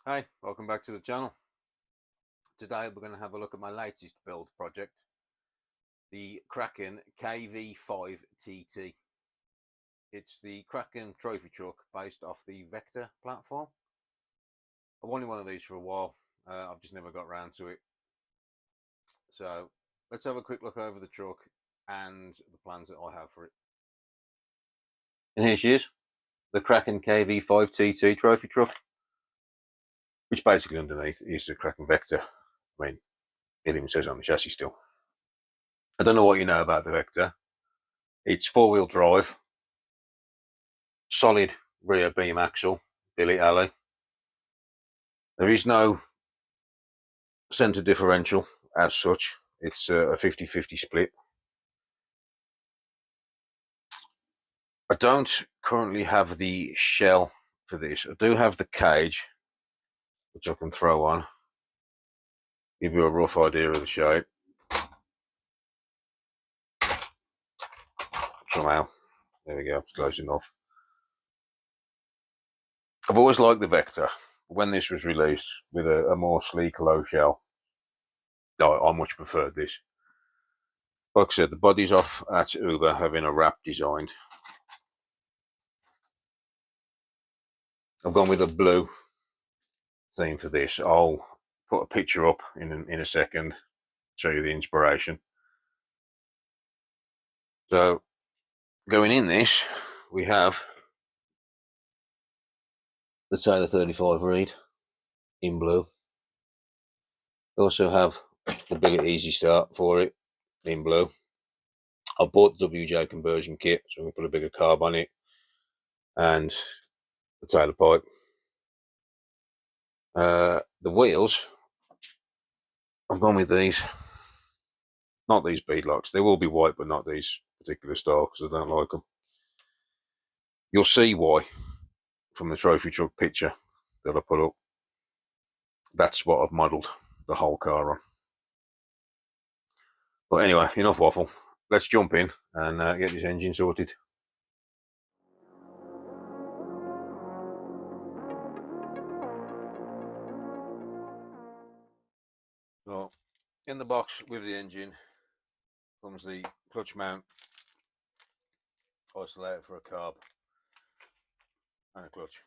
Hi, welcome back to the channel. Today we're going to have a look at my latest build project, the Kraken KV5TT. It's the Kraken trophy truck based off the Vector platform. I've wanted one of these for a while, I've just never got around to it. So let's have a quick look over the truck and the plans that I have for it. And here she is, the Kraken KV5TT trophy truck, which basically underneath is the Kraken Vector. I mean, it even says on the chassis still. I don't know what you know about the Vector. It's four-wheel drive, solid rear beam axle, billet alley. There is no centre differential as such. It's a 50-50 split. I don't currently have the shell for this. I do have the cage, which I can throw on, give you a rough idea of the shape. Somehow, there we go, it's close enough. I've always liked the Vector. When this was released with a more sleek low shell, I much preferred this. Like I said, the body's off at Uber, having a wrap designed. I've gone with a blue theme for this. I'll put a picture up in a second, show you the inspiration. So going in this, we have the Taylor 35 reed in blue. We also have the billet Easy Start for it in blue. I bought the WJ conversion kit, so we put a bigger carb on it, and the Taylor pipe. The wheels, I've gone with these. Not these beadlocks. They will be white, but not these particular style because I don't like them. You'll see why from the trophy truck picture that I put up. That's what I've modelled the whole car on. But anyway, enough waffle. Let's jump in and get this engine sorted. So, in the box with the engine comes the clutch mount isolator for a carb and a clutch.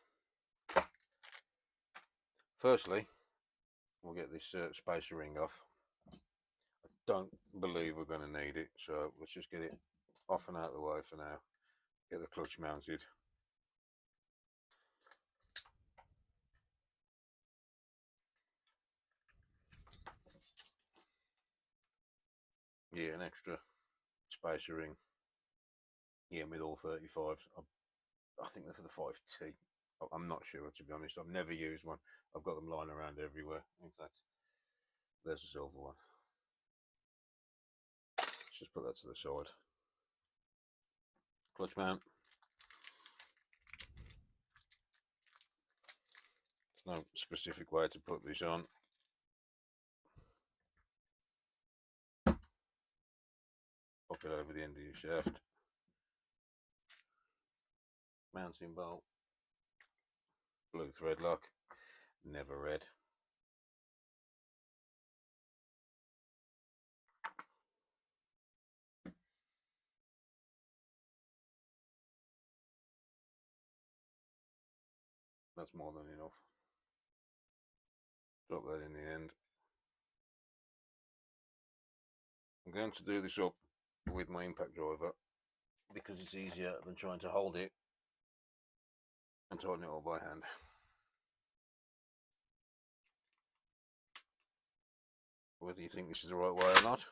Firstly, we'll get this spacer ring off. I don't believe we're going to need it, so let's just get it off and out of the way for now. Get the clutch mounted. Yeah, an extra spacer ring. Yeah, with all 35s. I think they're for the 5T. I'm not sure, to be honest. I've never used one. I've got them lying around everywhere. In fact, there's a silver one. Let's just put that to the side. Clutch mount. There's no specific way to put this on. Pop it over the end of your shaft. Mounting bolt. Blue thread lock. Never red. That's more than enough. Drop that in the end. I'm going to do this up with my impact driver because it's easier than trying to hold it and tighten it all by hand. Whether you think this is the right way or not,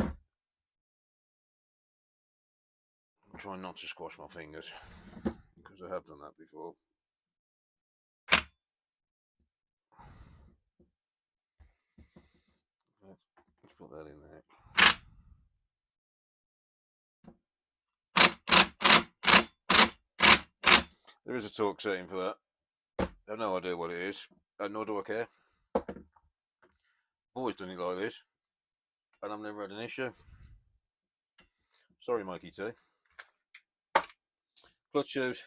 I'm trying not to squash my fingers because I have done that before. Let's put that in there. There is a torque setting for that. I have no idea what it is, nor do I care. I've always done it like this, and I've never had an issue. Sorry, Mikey T. Clutch shoes.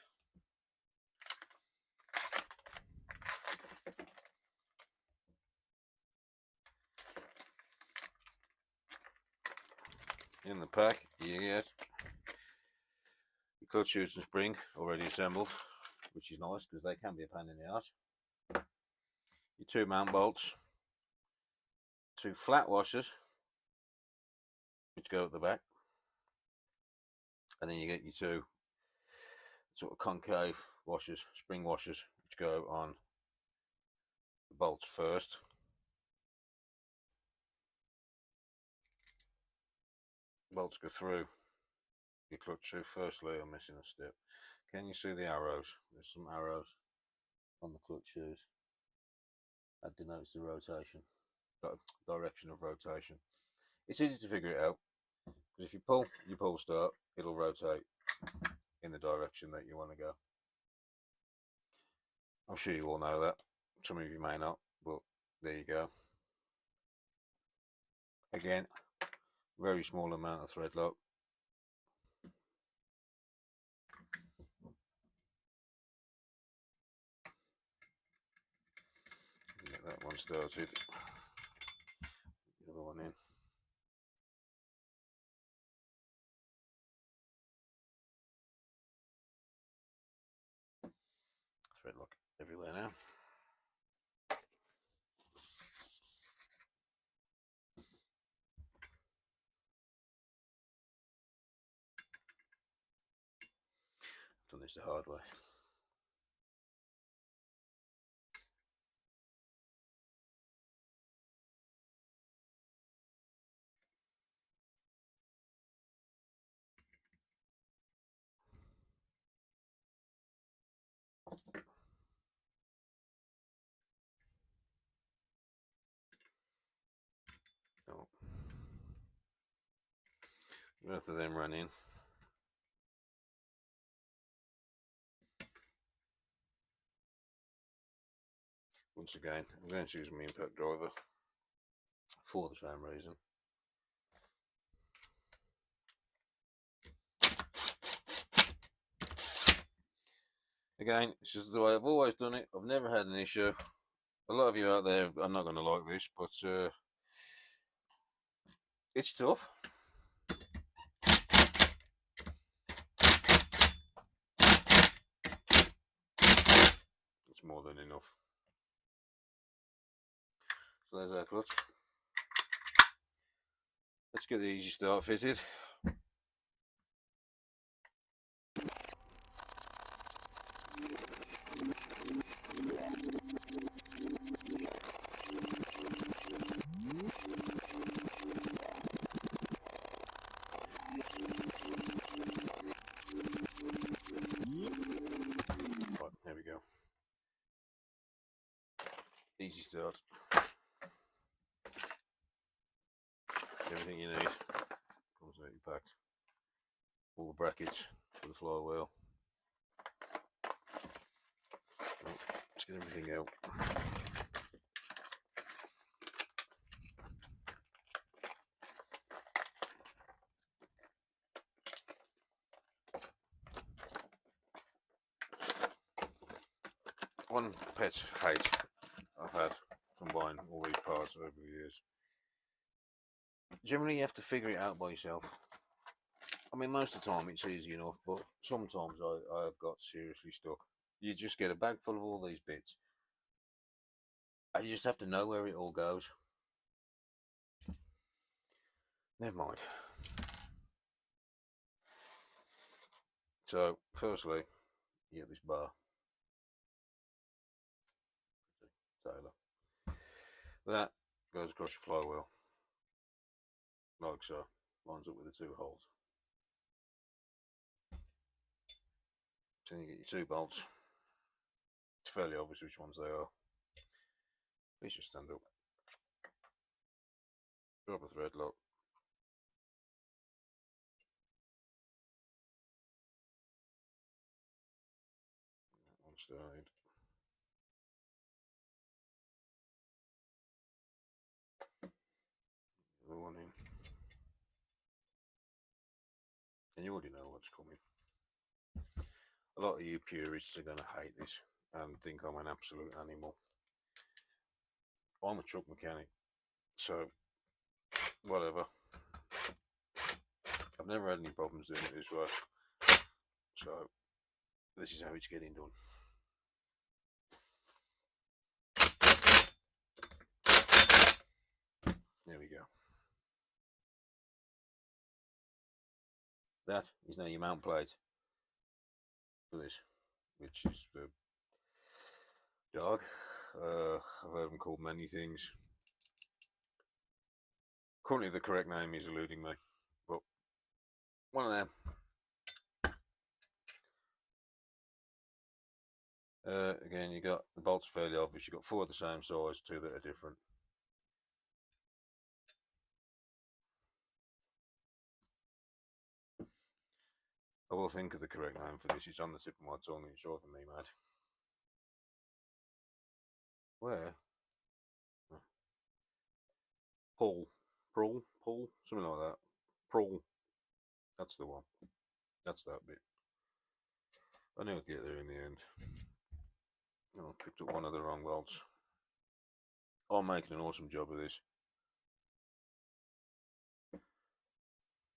In the pack you get the clutch shoes and spring already assembled, which is nice because they can be a pain in the arse. Your 2 mount bolts, 2 flat washers which go at the back, and then you get your 2 sort of concave washers, spring washers, which go on the bolts first. Bolts go through your clutch shoe. Firstly, I'm missing a step. Can you see the arrows? There's some arrows on the clutch shoes. That denotes the rotation, direction of rotation. It's easy to figure it out because if you pull start, it'll rotate in the direction that you want to go. I'm sure you all know that. Some of you may not, but there you go. Again, very small amount of thread lock. Get that one started. The other one in. Thread lock everywhere now. I've done this the hard way. So, both of them run in. Once again, I'm going to use my impact driver for the same reason. Again, it's just the way I've always done it. I've never had an issue. A lot of you out there are not going to like this, but it's tough. It's more than enough. So there's our clutch. Let's get the easy start fitted. Right, there we go. Easy start. Everything you need comes out your packed. All the brackets for the flywheel. Right, let's get everything out. One pet hate I've had from buying all these parts over the years. Generally, you have to figure it out by yourself. I mean, most of the time it's easy enough, but sometimes I have got seriously stuck. You just get a bag full of all these bits, and you just have to know where it all goes. Never mind. So, firstly, you get this bar. Tailor. That goes across your flywheel, like so. Lines up with the 2 holes. So then you get your 2 bolts. It's fairly obvious which ones they are. Please just stand up. Drop a thread lock. That one started. The other one in. And you already know what's coming. A lot of you purists are going to hate this and think I'm an absolute animal. I'm a truck mechanic, so whatever. I've never had any problems doing it this way. So this is how it's getting done. There we go. That is now your mount plate for this, which is the dog. I've heard them called many things. Currently the correct name is eluding me, but one of them. Again, you got the bolts fairly obvious. You've got 4 of the same size, 2 that are different. I will think of the correct name for this. It's on the tip of my tongue. It's driving me mad. Where? Pull, something like that. Pull. That's the one. That's that bit. I knew I'd get there in the end. Oh, I picked up one of the wrong bolts. I'm making an awesome job of this.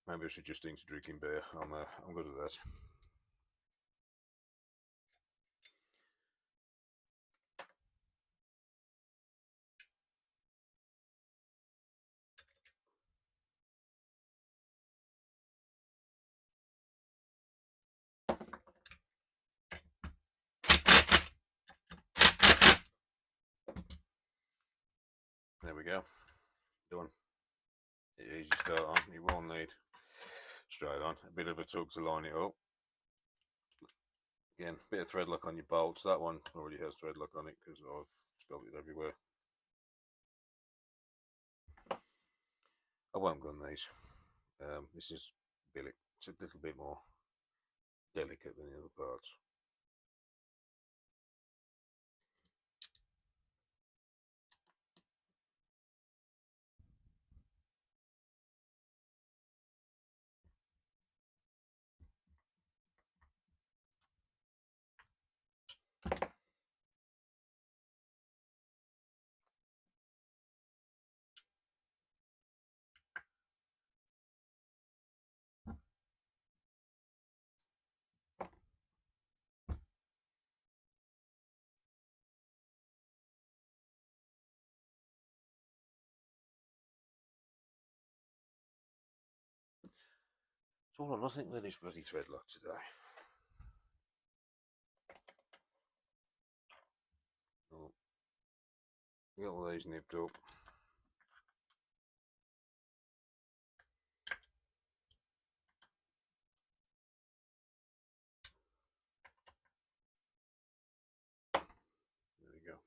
Maybe I should just stick to drinking beer. I'm good at that. There we go. Done. Easy start on. You won't need straight on. A bit of a tug to line it up. Again, bit of thread lock on your bolts. That one already has thread lock on it because I've spilled it everywhere. I won't gun these. This is it's a little bit more delicate than the other parts. It's all or nothing with this bloody thread lock today. Oh, get all these nipped up. There we go.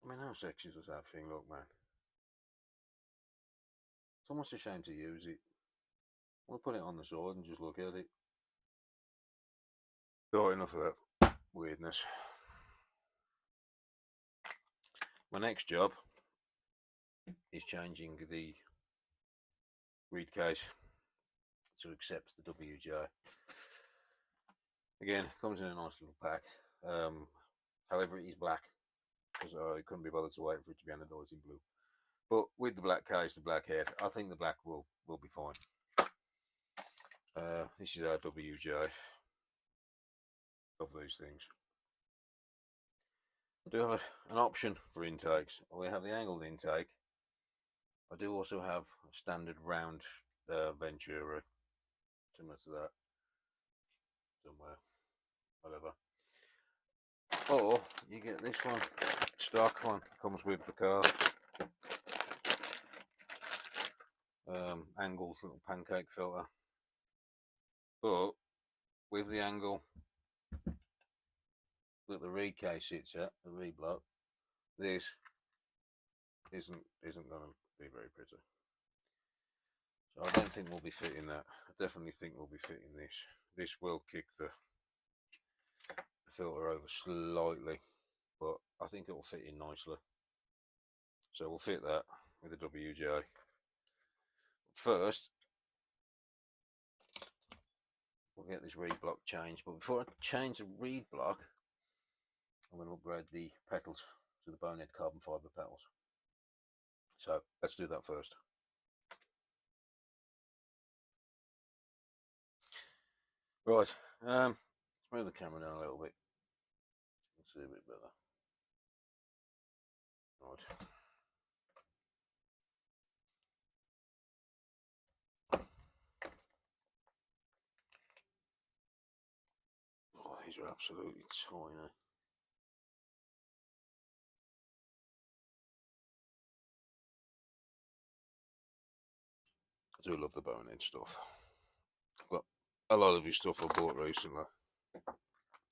I mean, how sexy does that thing look, man? It's almost a shame to use it. I want to put it on the side and just look at it. Got enough of that weirdness. My next job is changing the reed case to accept the WJ. Again, comes in a nice little pack. However, it is black because I couldn't be bothered to wait for it to be anodized in blue. But with the black case, the black head, I think the black will be fine. This is our WJ of these things. I do have an option for intakes. We have the angled intake. I do also have a standard round Ventura, similar to that, somewhere, whatever. Or you get this one, stock one, comes with the car. Angled little pancake filter. But with the angle that the reed case sits at, the reed block, this isn't going to be very pretty. So I don't think we'll be fitting that. I definitely think we'll be fitting this. This will kick the filter over slightly, but I think it will fit in nicely. So we'll fit that with the WJ. First, we'll get this reed block changed, but before I change the reed block, I'm going to upgrade the petals to the bonehead carbon fibre petals. So let's do that first. Right, let's move the camera down a little bit. You can see a bit better. Right. Oh, these are absolutely tiny. I do love the bonehead stuff. I've got a lot of his stuff I bought recently.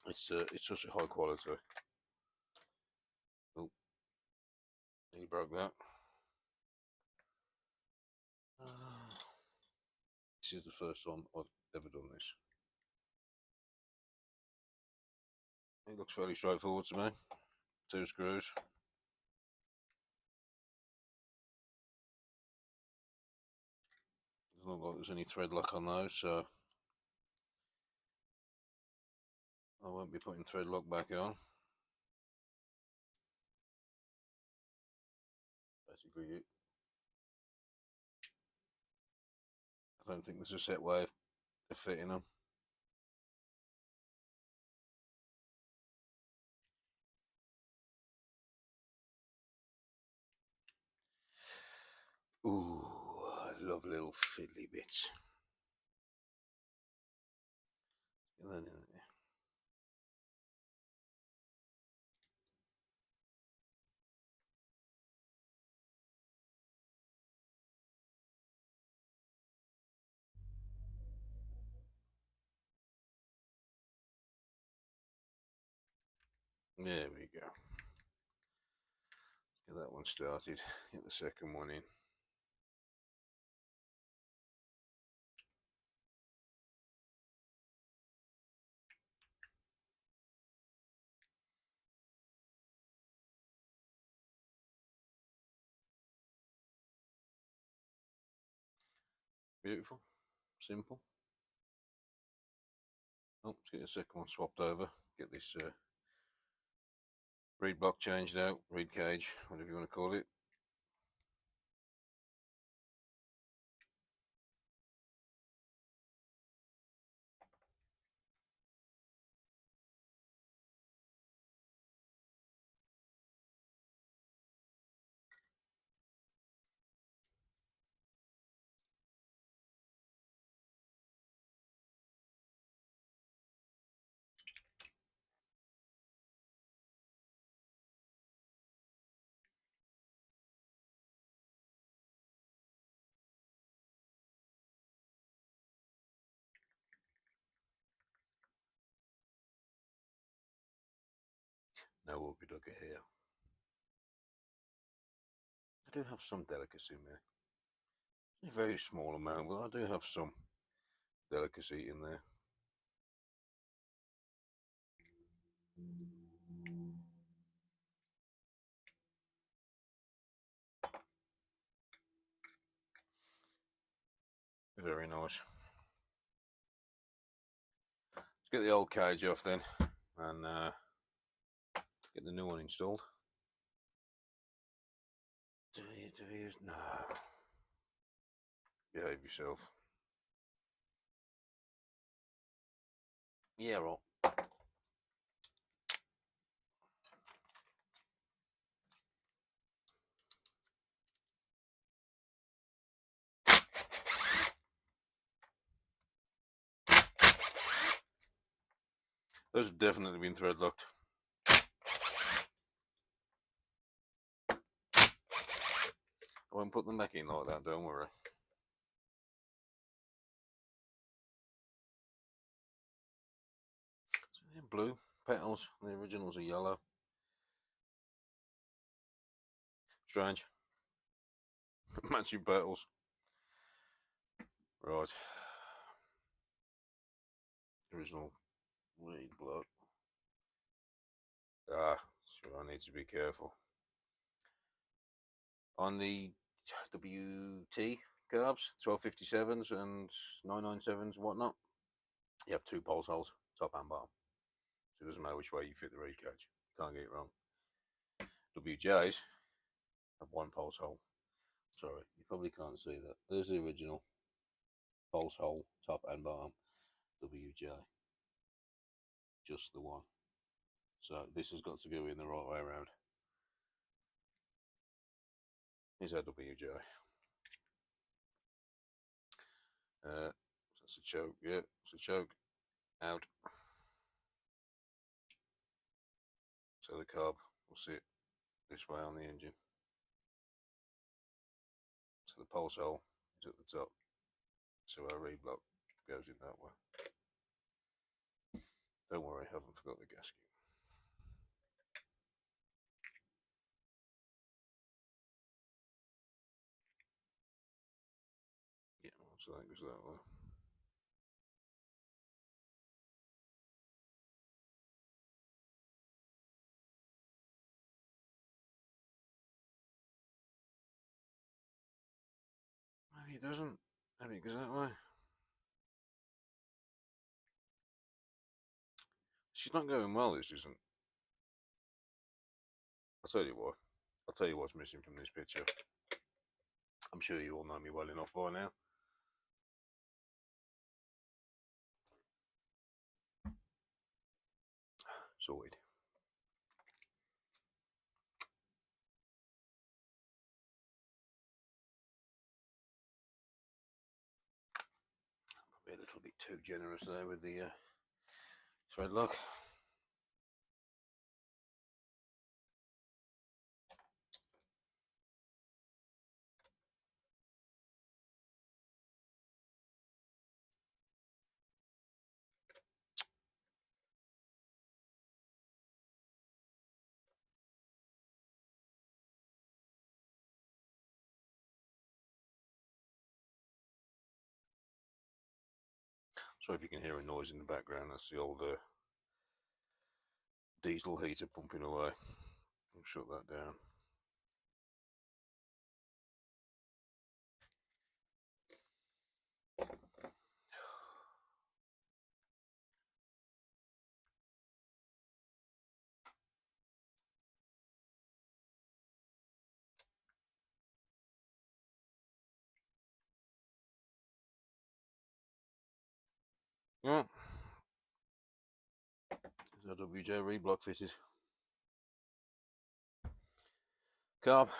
It's such a high quality. Oh, he broke that. This is the first time I've ever done this. It looks fairly straightforward to me. 2 screws. Doesn't look like there's any thread lock on those, so I won't be putting thread lock back on. Basically, I don't think there's a set way of fitting them. Ooh, I love little fiddly bits. Get that in there. There we go. Get that one started. Get the second one in. Beautiful, simple. Oh, let's get the second one swapped over. Get this reed block changed out, reed cage, whatever you want to call it. No orchid dugger here. I do have some delicacy in there. A very small amount, but I do have some delicacy in there. Very nice. Let's get the old cage off then and get the new one installed. Do you? No. Behave yourself. Yeah, right. Those have definitely been thread locked. I won't put them back in like that, don't worry. So they're blue petals, the originals are yellow. Strange. Matching petals. Right. Original reed block. Ah, so I need to be careful. On the WT carbs, 1257s and 997s and whatnot, you have 2 pulse holes, top and bottom. So it doesn't matter which way you fit the reed cage. You can't get it wrong. WJs have 1 pulse hole. Sorry, you probably can't see that. There's the original pulse hole, top and bottom. WJ, just the one. So this has got to go in the right way around. Here's our WJ. That's a choke, yeah, it's a choke. Out. So the carb will sit this way on the engine. So the pulse hole is at the top. So our reblock goes in that way. Don't worry, I haven't forgot the gasket. Yeah, so that goes that way. Maybe it doesn't. Maybe it goes that way. She's not going well, this isn't. I'll tell you what. I'll tell you what's missing from this picture. I'm sure you all know me well enough by now. Sorted. Probably a little bit too generous there with the thread lock. So if you can hear a noise in the background, that's the old diesel heater pumping away. I'll shut that down. Yeah. There's our WJ reblock fitted. Carb.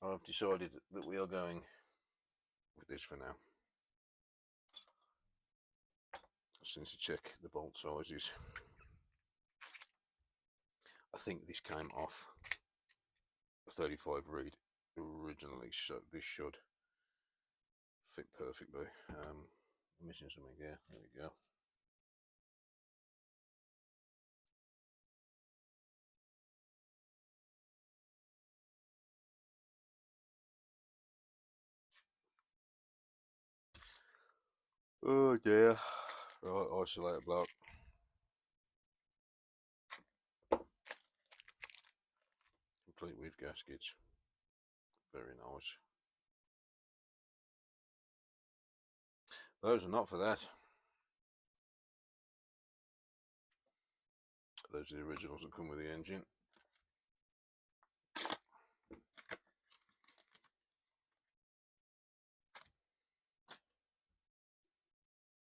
I've decided that we are going with this for now. Since to check the bolt sizes. I think this came off a 35 reed originally, so this should fit perfectly. I'm missing something here. There we go. Oh dear. Right, isolator block. Complete with gaskets. Very nice. Those are not for that. Those are the originals that come with the engine.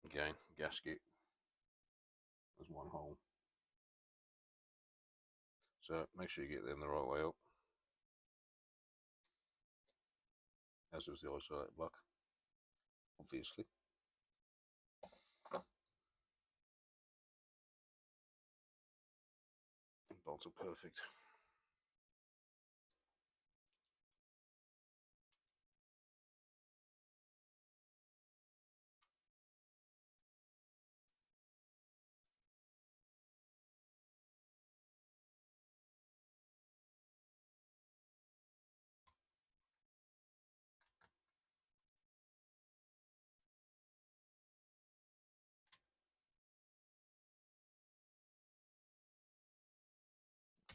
Again, gasket. There's one hole. So make sure you get them the right way up. As does the isolator block, obviously. Bolts are perfect.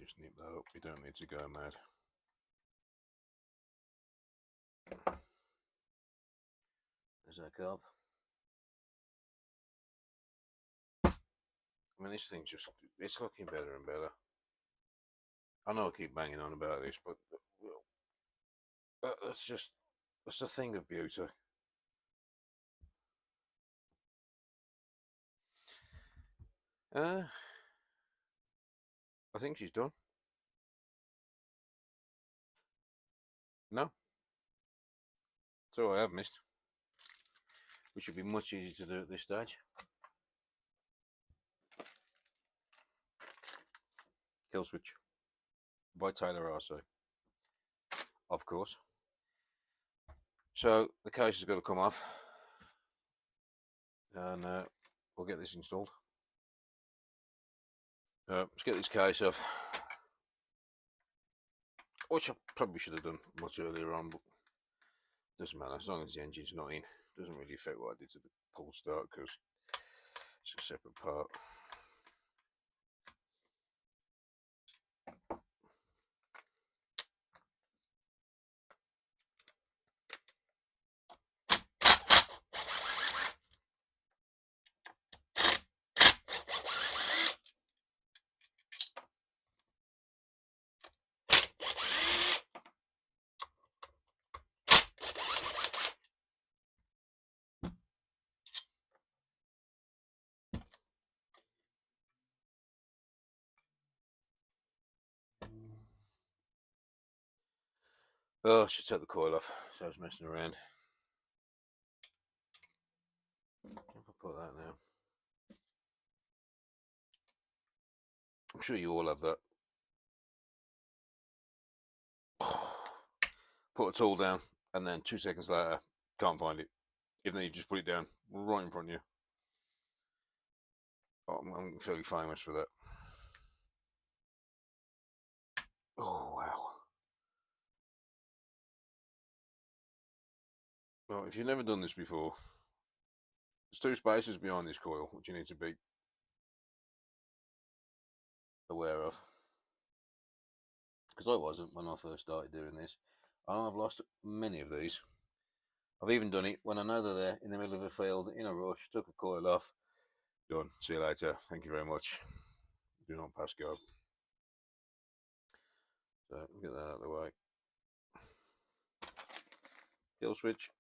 Just nip that up, we don't need to go mad. There's our carb. I mean, this thing's just, it's looking better and better. I know I keep banging on about this, but that's the thing of beauty. I think she's done. No, so I have missed, which should be much easier to do at this stage. Kill switch by Taylor RC, of course. So the case has got to come off, and we'll get this installed. Let's get this case off, which I probably should have done much earlier on, but doesn't matter as long as the engine's not in. Doesn't really affect what I did to the pull start because it's a separate part. Oh, I should take the coil off, so I was messing around. If I put that now, I'm sure you all have that. Put a tool down, and then 2 seconds later, can't find it. Even though you just put it down right in front of you. I'm fairly famous for that. Oh, wow. Well, if you've never done this before, there's 2 spaces behind this coil, which you need to be aware of. Because I wasn't when I first started doing this. I've lost many of these. I've even done it when I know they're there in the middle of a field, in a rush, took a coil off, done, see you later, thank you very much, do not pass go. So, get that out of the way. Kill switch.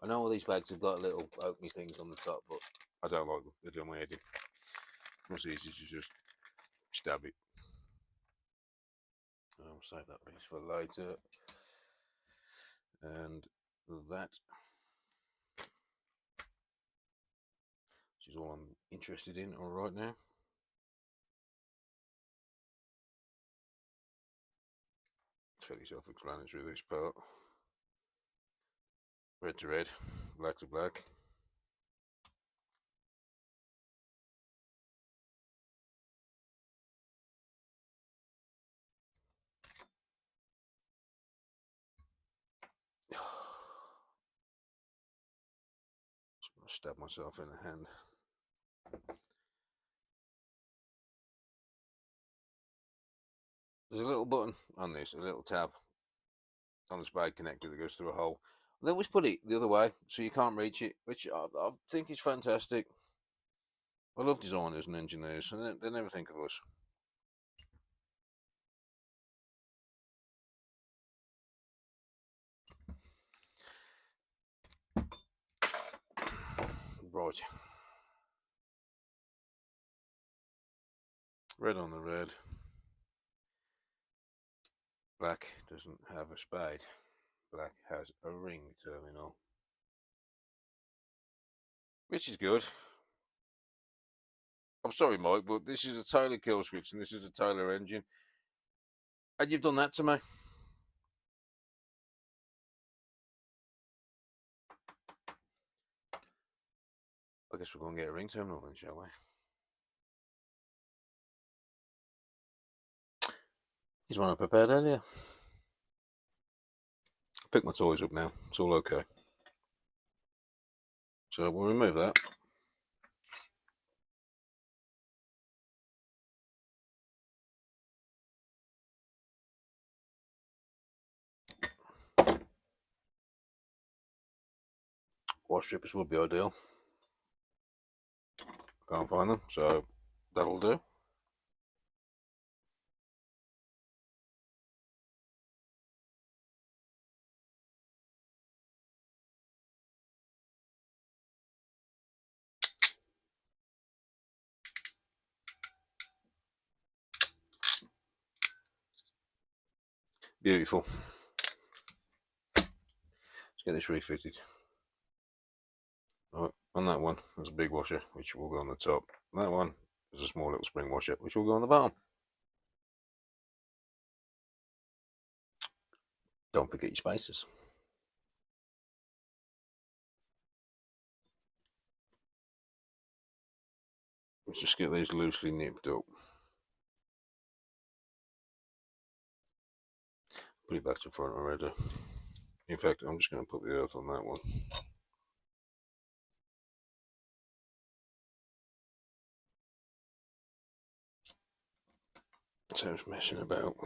I know all these bags have got little opening things on the top, but I don't like them. They're doing my head in. It's easy to just stab it. I'll save that piece for later. And that, which is all I'm interested in all right now. It's fairly self-explanatory, this part. Red to red, black to black. Stab myself in the hand. There's a little button on this, a little tab on the spade connector that goes through a hole. They always put it the other way so you can't reach it, which I think is fantastic. I love designers and engineers, and they never think of us. Right. Red on the red. Black doesn't have a spade. Black has a ring terminal, which is good. I'm sorry, Mike, but this is a Taylor kill switch and this is a Taylor engine, and you've done that to me. I guess we're going to get a ring terminal then, shall we? Here's one I prepared earlier. Pick my toys up now. It's all okay. So we'll remove that. Wash strippers would be ideal. Can't find them, so that'll do. Beautiful. Let's get this refitted. Right, on that one, there's a big washer, which will go on the top. That one is a small little spring washer, which will go on the bottom. Don't forget your spacers. Let's just get these loosely nipped up. Put it back to front already. In fact, I'm just going to put the earth on that one. So I was messing about.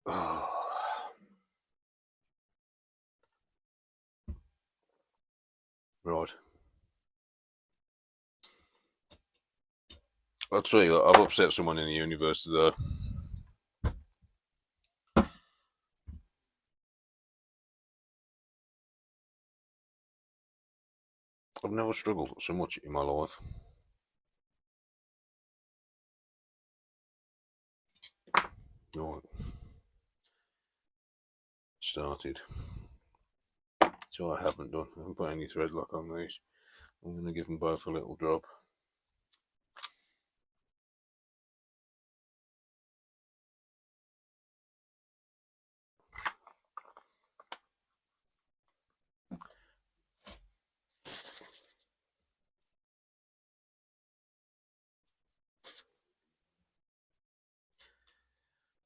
Oh. Right. I'll tell you what, I've upset someone in the universe today. I've never struggled so much in my life. Right. Started. So I haven't done. I haven't put any thread lock on these. I'm going to give them both a little drop.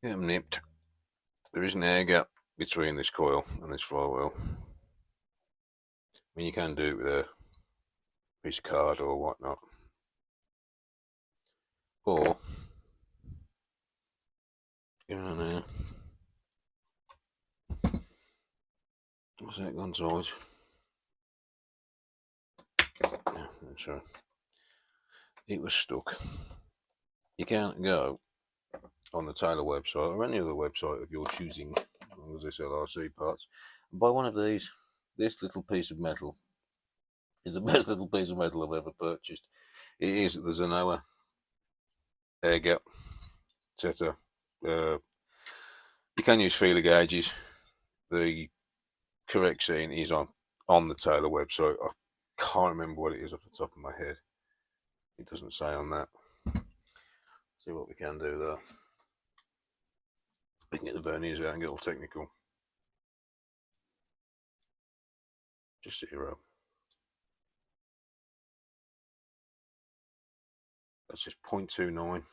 Get them nipped. There is an air gap between this coil and this flywheel. I mean, you can do it with a piece of card or whatnot. Or, get on there. What's that gone towards? Yeah, that's right. It was stuck. You can't go on the Taylor website or any other website of your choosing, as long as they sell RC parts, and buy one of these. This little piece of metal is the best little piece of metal I've ever purchased. It is the Zenoa air gap setter. You can use feeler gauges. The correct setting is on the Taylor website. I can't remember what it is off the top of my head. It doesn't say on that. See what we can do there. We can get the verniers out and get all technical. Just 0. That's just 0.29.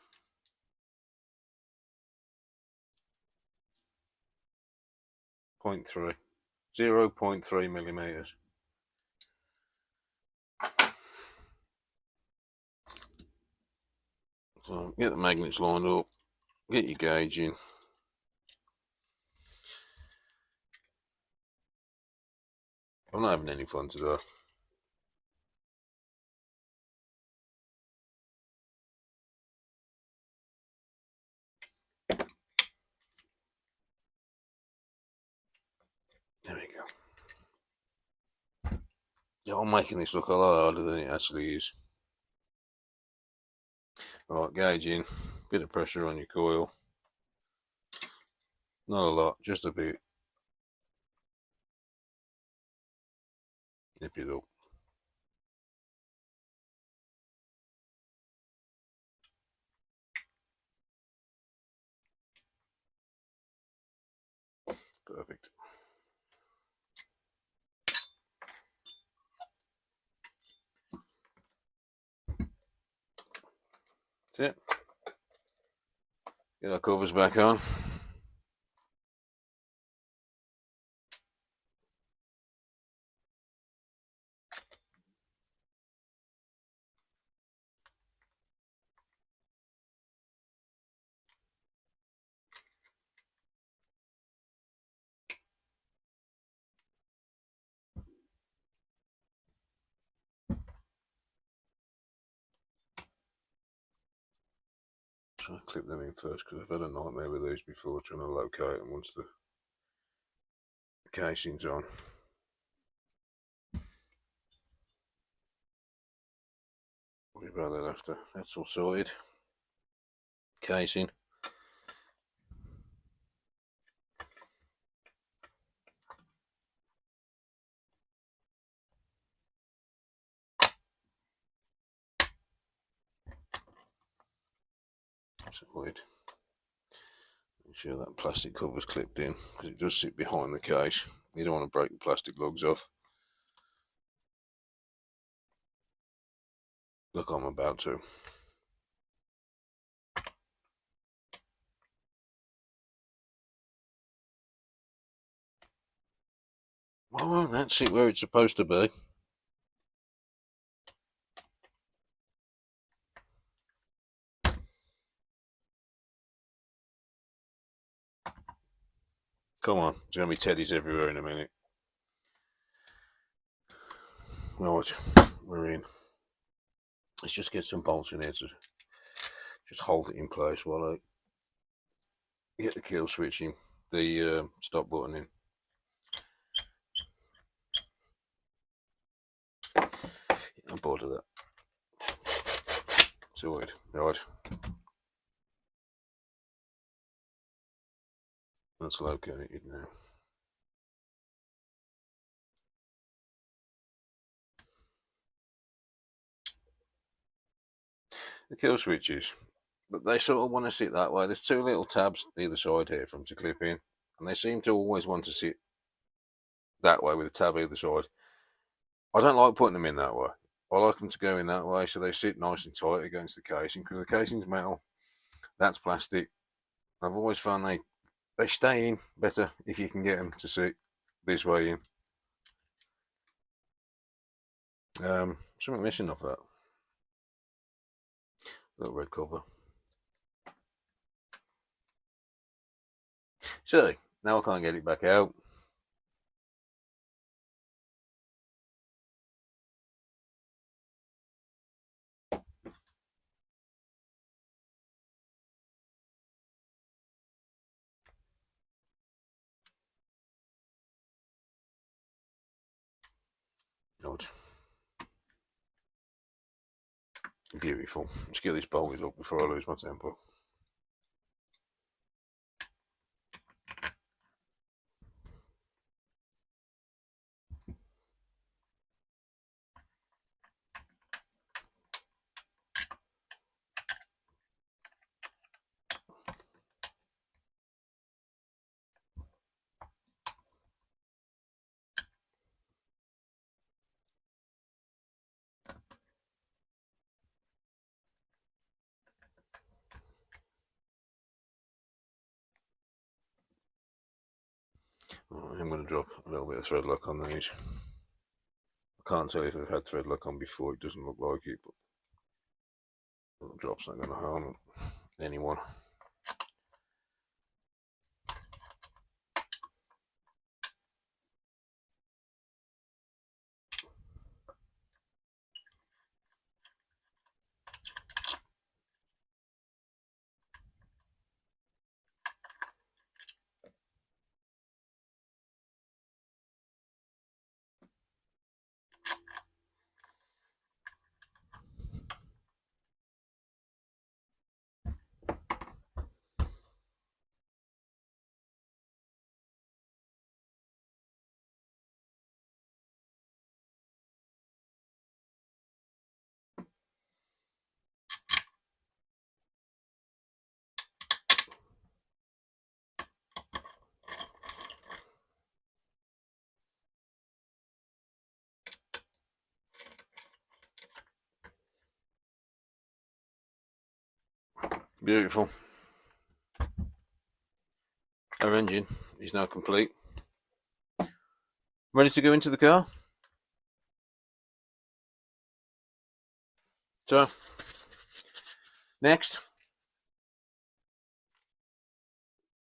0.3. 0.3 millimeters. So get the magnets lined up, get your gauge in. I'm not having any fun today. There we go. Yeah, I'm making this look a lot harder than it actually is. Right, gauge in, bit of pressure on your coil. Not a lot, just a bit. Nip it up. Perfect. That's it. Get our covers back on. Try and clip them in first because I've had a nightmare with these before trying to locate them once the casing's on. Worry about that after. That's all sorted. Casing. Sorted. Make sure that plastic cover's clipped in because it does sit behind the case. You don't want to break the plastic lugs off. Look, I'm about to. Why won't that sit where it's supposed to be? Come on, there's going to be teddies everywhere in a minute. Right, we're in. Let's just get some bolts in here to just hold it in place while I get the kill switch in, the stop button in. I'm bored of that. Sorted. Right. That's located now. The kill switches, but they sort of want to sit that way. There's two little tabs either side here from to clip in, and they seem to always want to sit that way with a tab either side. I don't like putting them in that way. I like them to go in that way so they sit nice and tight against the casing, because the casing's metal, that's plastic. I've always found they stay in better if you can get them to sit this way in. Something missing off that. Little red cover. So, now I can't get it back out. Right. Beautiful. Let's get this bolted up before I lose my temper. I'm going to drop a little bit of thread lock on these. I can't tell if I've had thread lock on before, it doesn't look like it, but a little drop's not going to harm anyone. Beautiful. Our engine is now complete. Ready to go into the car. So, next.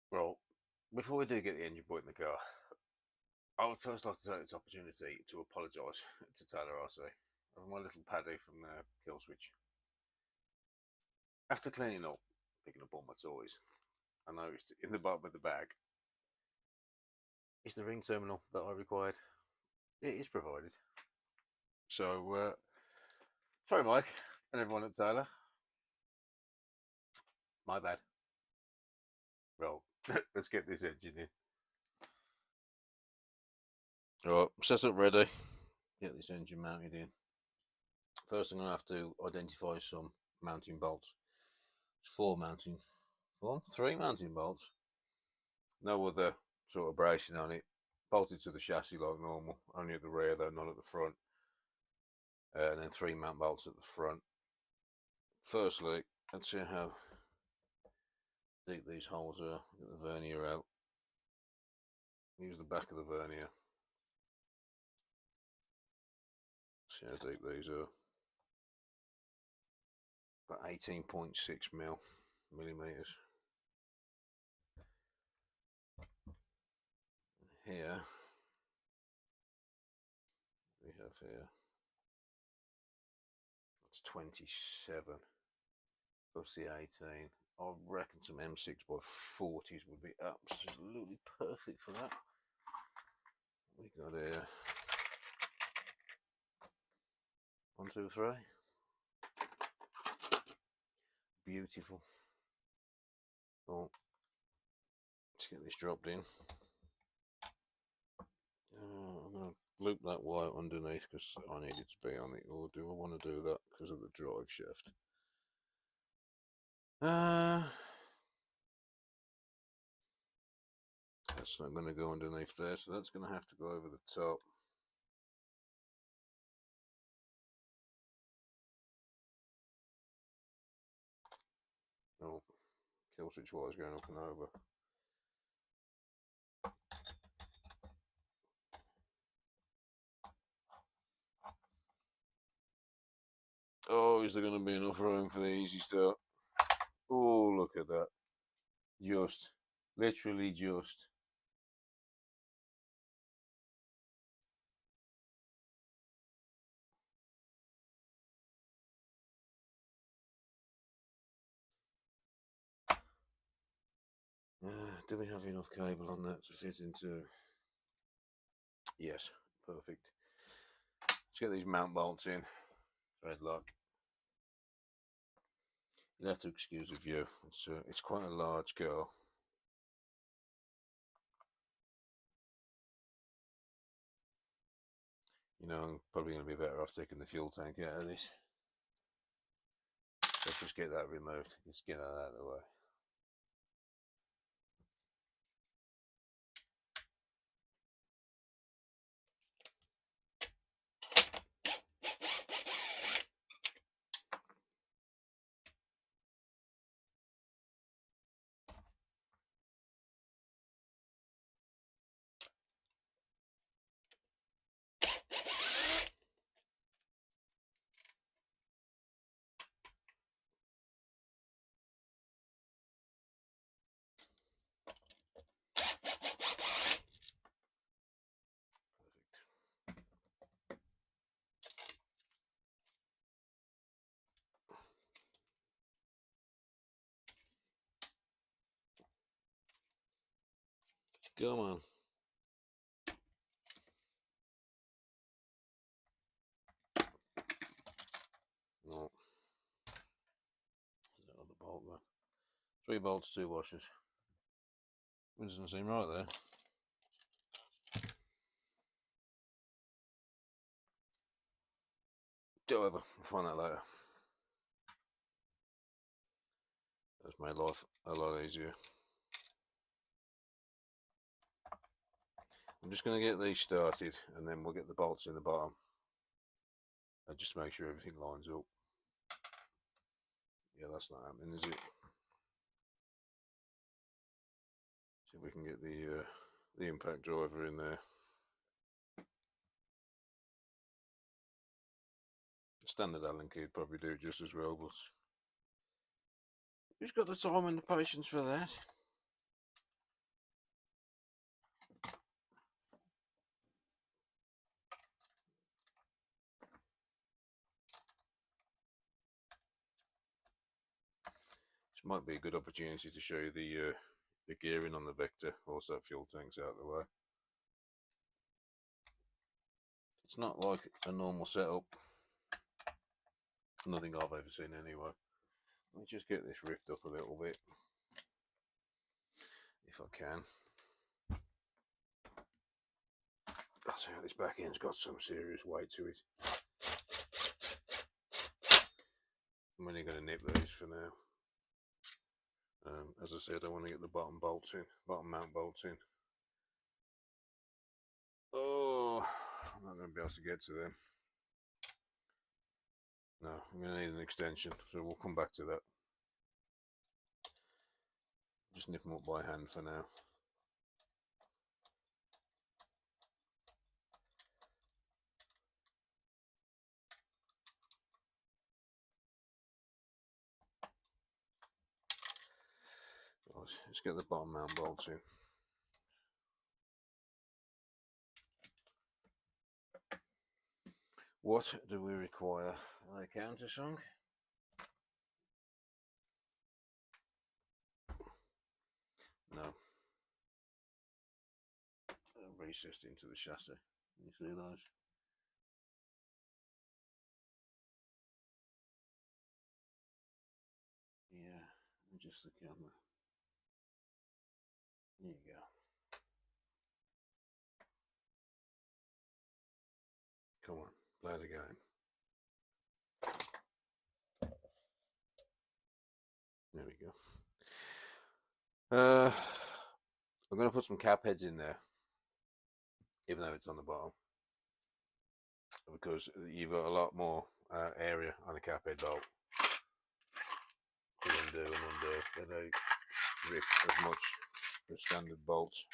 Well, before we do get the engine point in the car, I would first like to take this opportunity to apologise to Taylor RC for my little paddy from the kill switch. After cleaning up, picking up all my toys, I noticed in the bottom of the bag is the ring terminal that I required. It is provided. So, sorry, Mike, and everyone at Taylor. My bad. Well, let's get this engine in. Alright, setup ready. Get this engine mounted in. First, I'm going to have to identify some mounting bolts. Three mounting bolts. No other sort of bracing on it. Bolted to the chassis like normal, only at the rear though, not at the front. And then 3 mount bolts at the front. Firstly, let's see how deep these holes are. Get the vernier out. Use the back of the vernier. See how deep these are. About 18.6 millimeters. Here we have that's 27 plus the 18. I reckon some M6x40s would be absolutely perfect for that. We got here 1, 2, 3. Beautiful. Well, let's get this dropped in. I'm going to loop that wire underneath because I need it to be on it, or do I want to do that because of the drive shaft? That's not going to go underneath there, so that's going to have to go over the top. Oh, kill switch wires going up and over. Oh, is there going to be enough room for the easy start? Oh, look at that. Just, literally just. Do we have enough cable on that to fit into? Yes, perfect. Let's get these mount bolts in. Thread lock. You'll have to excuse the view. It's quite a large car. You know, I'm probably going to be better off taking the fuel tank out of this. Let's just get that removed. Just get that out of the way. Come on. No. There's that other bolt there. 3 bolts, 2 washers. It doesn't seem right there. However, we'll find that later. That's made life a lot easier. I'm just going to get these started and then we'll get the bolts in the bottom and just make sure everything lines up. Yeah, that's not happening, is it? See if we can get the impact driver in there. Standard Allen key would probably do just as well, but who's got the time and the patience for that? This might be a good opportunity to show you the gearing on the Vector, also fuel tanks out of the way. It's not like a normal setup, nothing I've ever seen anyway. Let me just get this ripped up a little bit, if I can. I'll tell you, this back end's got some serious weight to it. I'm only going to nip these for now. As I said, I want to get the bottom bolts in, bottom mount bolts in. Oh, I'm not going to be able to get to them. No, I'm going to need an extension, so we'll come back to that. Just nip them up by hand for now. Right, let's get the bottom mount bolts in. What do we require? Are they countersunk? No. They're recessed into the chassis. You see those? Yeah, just the camera. There you go. Come on, play the game. There we go. I'm going to put some cap heads in there, even though it's on the bottom, because you've got a lot more area on a cap head bolt to undo and undo. They don't rip as much as standard bolts.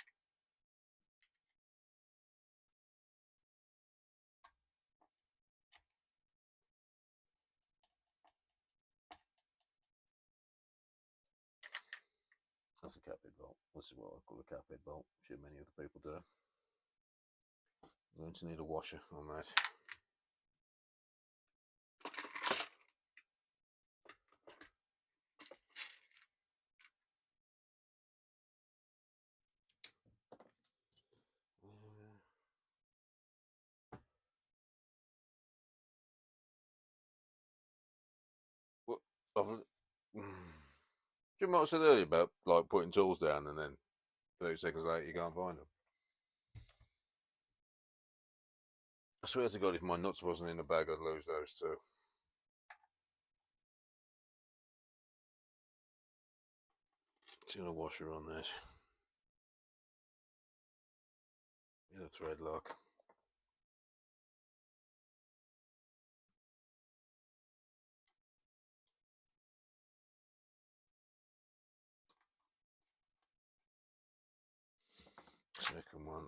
That's a cap head bolt. This is what I call a cap head bolt. I'm sure many other people do. I'm going to need a washer on that. What? Do you remember what I said earlier about like putting tools down and then 30 seconds later you can't find them? I swear to God, if my nuts wasn't in the bag, I'd lose those too. Get a washer on that. Get a thread lock. Second one.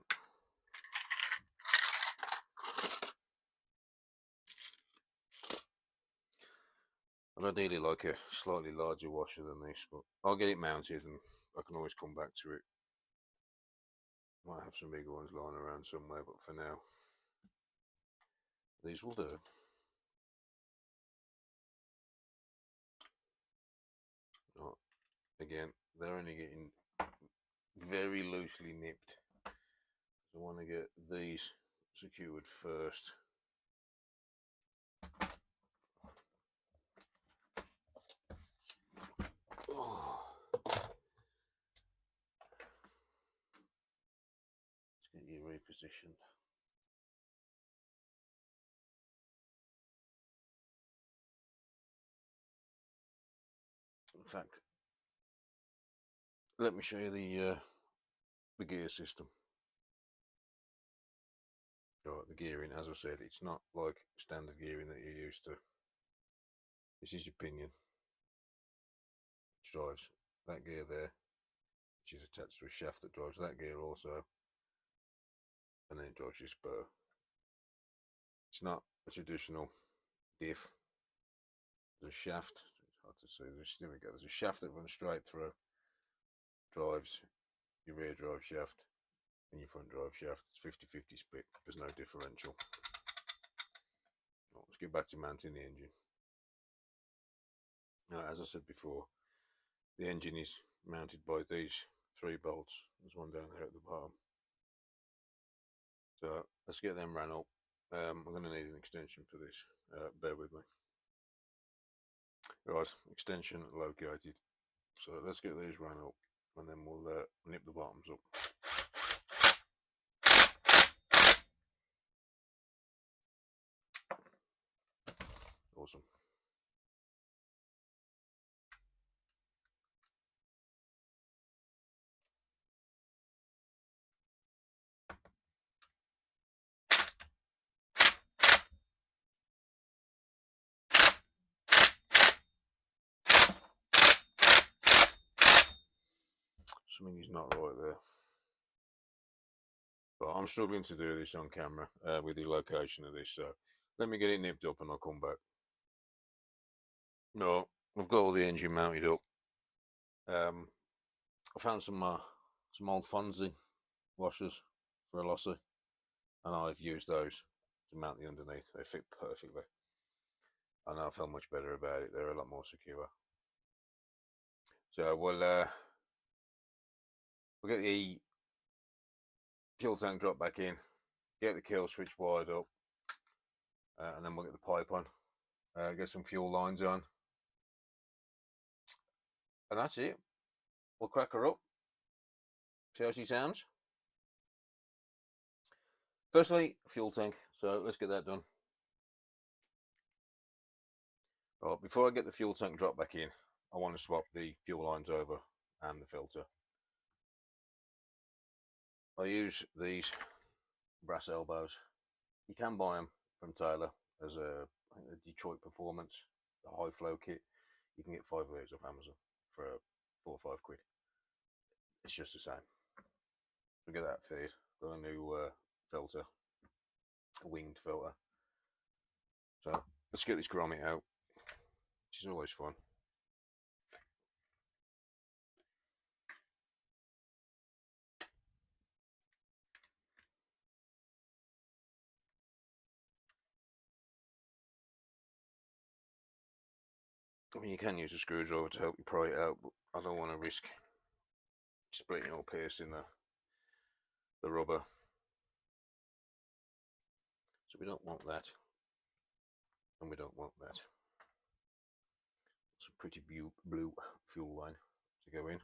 I'd ideally like a slightly larger washer than this, but I'll get it mounted and I can always come back to it. Might have some bigger ones lying around somewhere, but for now, these will do. Oh, again, they're only getting very loosely nipped. I want to get these secured first. Oh. Let's get you repositioned. In fact, let me show you the gear system. Right, the gearing, as I said, it's not like standard gearing that you're used to. This is your pinion, which drives that gear there, which is attached to a shaft that drives that gear also, and then it drives your spur. It's not a traditional diff. There's a shaft, it's hard to see, there we go, there's a shaft that runs straight through, drives your rear drive shaft and your front drive shaft. It's 50-50 split, there's no differential. Right, let's get back to mounting the engine. Now, as I said before, The engine is mounted by these 3 bolts. There's one down there at the bottom. So let's get them ran up. I'm going to need an extension for this. Bear with me. Right, extension located. So let's get these ran up, and then we'll nip the bottoms up. Awesome. Something is not right there. But I'm struggling to do this on camera with the location of this, so let me get it nipped up and I'll come back. No, I've got all the engine mounted up. I found some old Fonzie washers for a lossy, and I've used those to mount the underneath. They fit perfectly. I now feel much better about it. They're a lot more secure. So we'll get the fuel tank drop back in, get the kill switch wired up, and then we'll get the pipe on, get some fuel lines on, and that's it. We'll crack her up, see how she sounds. Firstly, fuel tank, so let's get that done. Right, before I get the fuel tank drop back in, I want to swap the fuel lines over and the filter. I use these brass elbows. You can buy them from Taylor as a Detroit Performance, the high flow kit. You can get 5 of those off Amazon for 4 or 5 quid. It's just the same. Look at that feed. Got a new filter, a winged filter. So let's get this grommet out, which is always fun. I mean, you can use a screwdriver to help you pry it out, but I don't want to risk splitting or piercing the rubber. So we don't want that, and we don't want that. Some pretty blue fuel line to go in.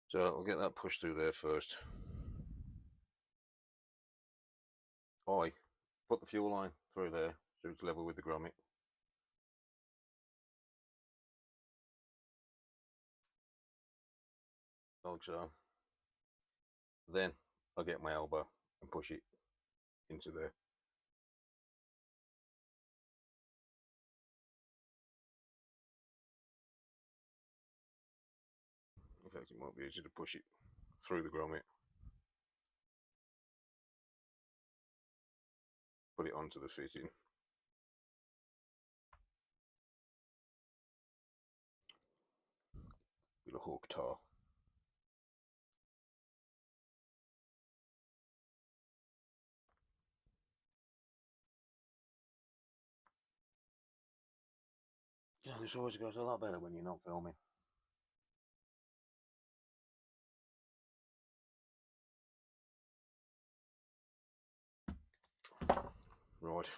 So we'll get that pushed through there first. I put the fuel line through there so it's level with the grommet. Like so. Then I'll get my elbow and push it into there. In fact, it might be easier to push it through the grommet. Put it onto the fitting. With a hook tar. You know, this always goes a lot better when you're not filming. Right.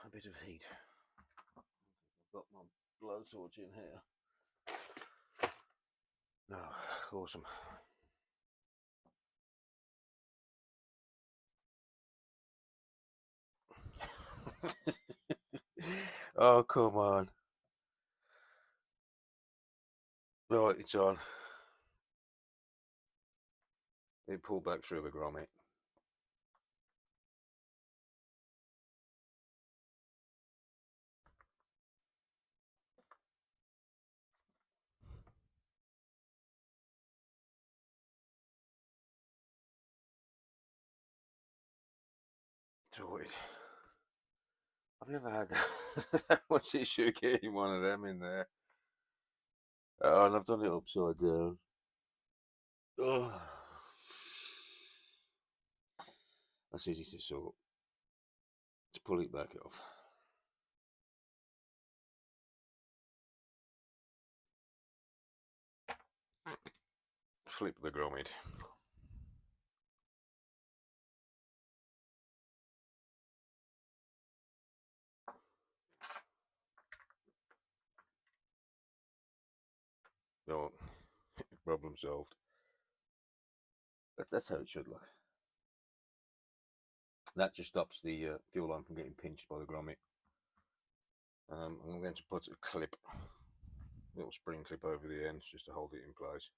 A bit of heat. I've got my blowtorch in here. No, awesome. Oh, come on. Right, it's on. It pulled back through the grommet. Sorted. I've never had that much issue getting one of them in there. Oh, and I've done it upside down. Oh. That's easy to sort. To pull it back off. Flip the grommet. No, problem solved. That's how it should look. That just stops the fuel line from getting pinched by the grommet. I'm going to put a clip, little spring clip over the end just to hold it in place.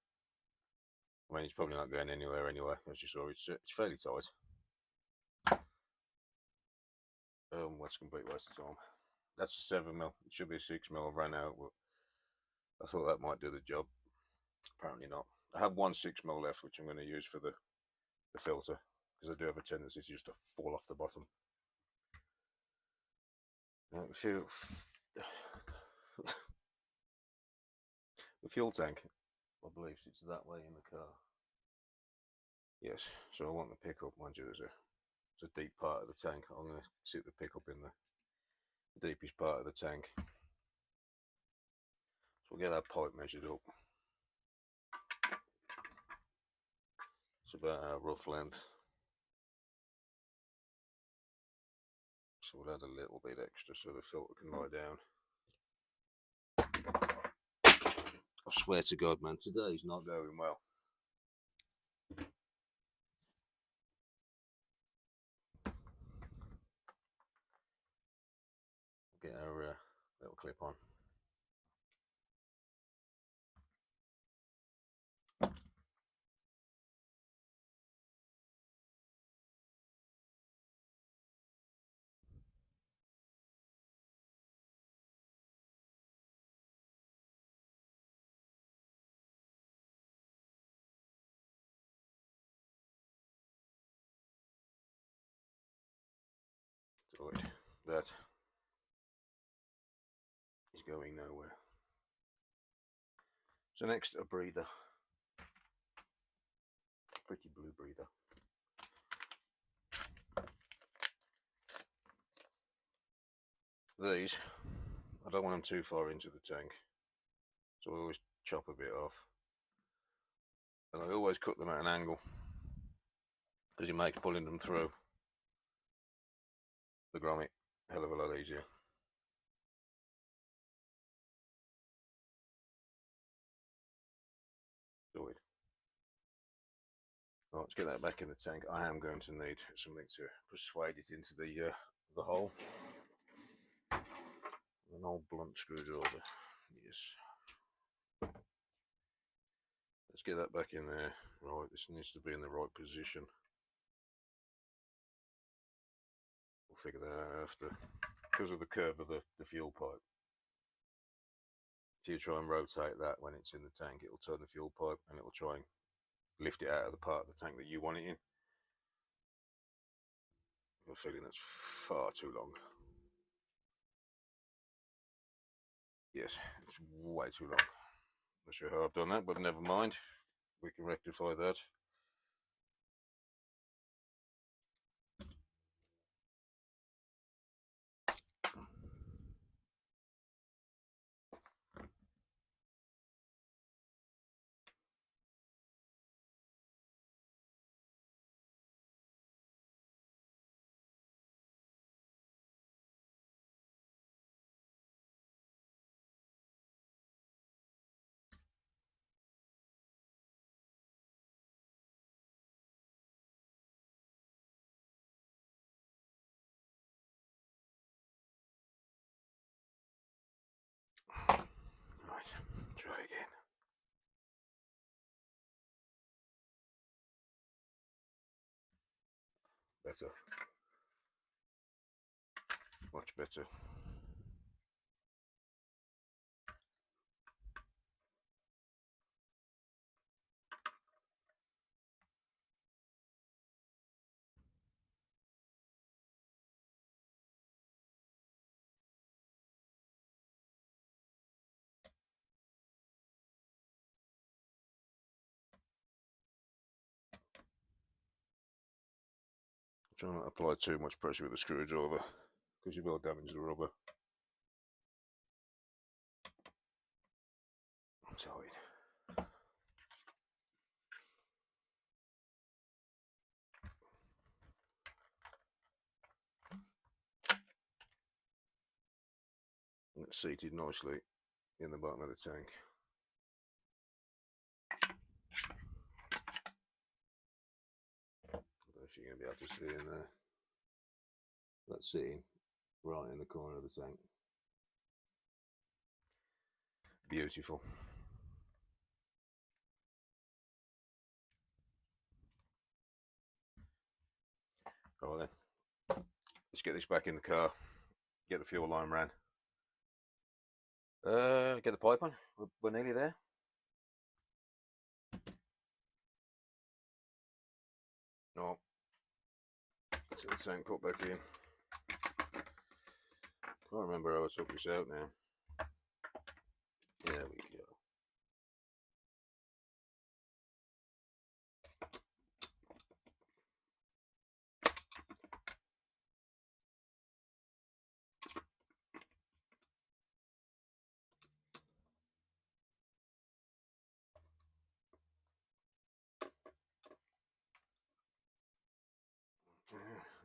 I mean, it's probably not going anywhere anyway, as you saw. It's fairly tight. That's a complete waste of time. That's a 7mm. It should be a 6mm. I've ran out, but I thought that might do the job. Apparently not. I have one 6mm left, which I'm going to use for the filter, because I do have a tendency to just to fall off the bottom. The fuel tank, I believe it's that way in the car. Yes, so I want the pickup. Mind you, it's a deep part of the tank. I'm going to sit the pickup in the deepest part of the tank. So we'll get that pipe measured up. It's about our rough length. So we'll add a little bit extra so the filter can lie down. I swear to God, man, today's not going well. Get our little clip on. So that is going nowhere. So next, a breather. Pretty blue breather. These, I don't want them too far into the tank, so I always chop a bit off. And I always cut them at an angle, because it makes pulling them through the grommet a hell of a lot easier. Right, let's get that back in the tank. I am going to need something to persuade it into the hole. An old blunt screwdriver. Yes. Let's get that back in there. Right, this needs to be in the right position. We'll figure that out after. Because of the curve of the fuel pipe. If you try and rotate that when it's in the tank, it'll turn the fuel pipe and it'll try and lift it out of the part of the tank that you want it in. I have a feeling that's far too long. Yes, it's way too long. Not sure how I've done that, but never mind. We can rectify that. Right, try again. Better. Much better. Try not to apply too much pressure with the screwdriver because you will damage the rubber. Tight. It's seated nicely in the bottom of the tank. I don't know if you're going to be able to see in there. That's sitting right in the corner of the tank. Beautiful. Right then, let's get this back in the car, get the fuel line ran. Get the pipe on, we're nearly there. No, so the tank put back in. Can't remember how I took this out now. There we go.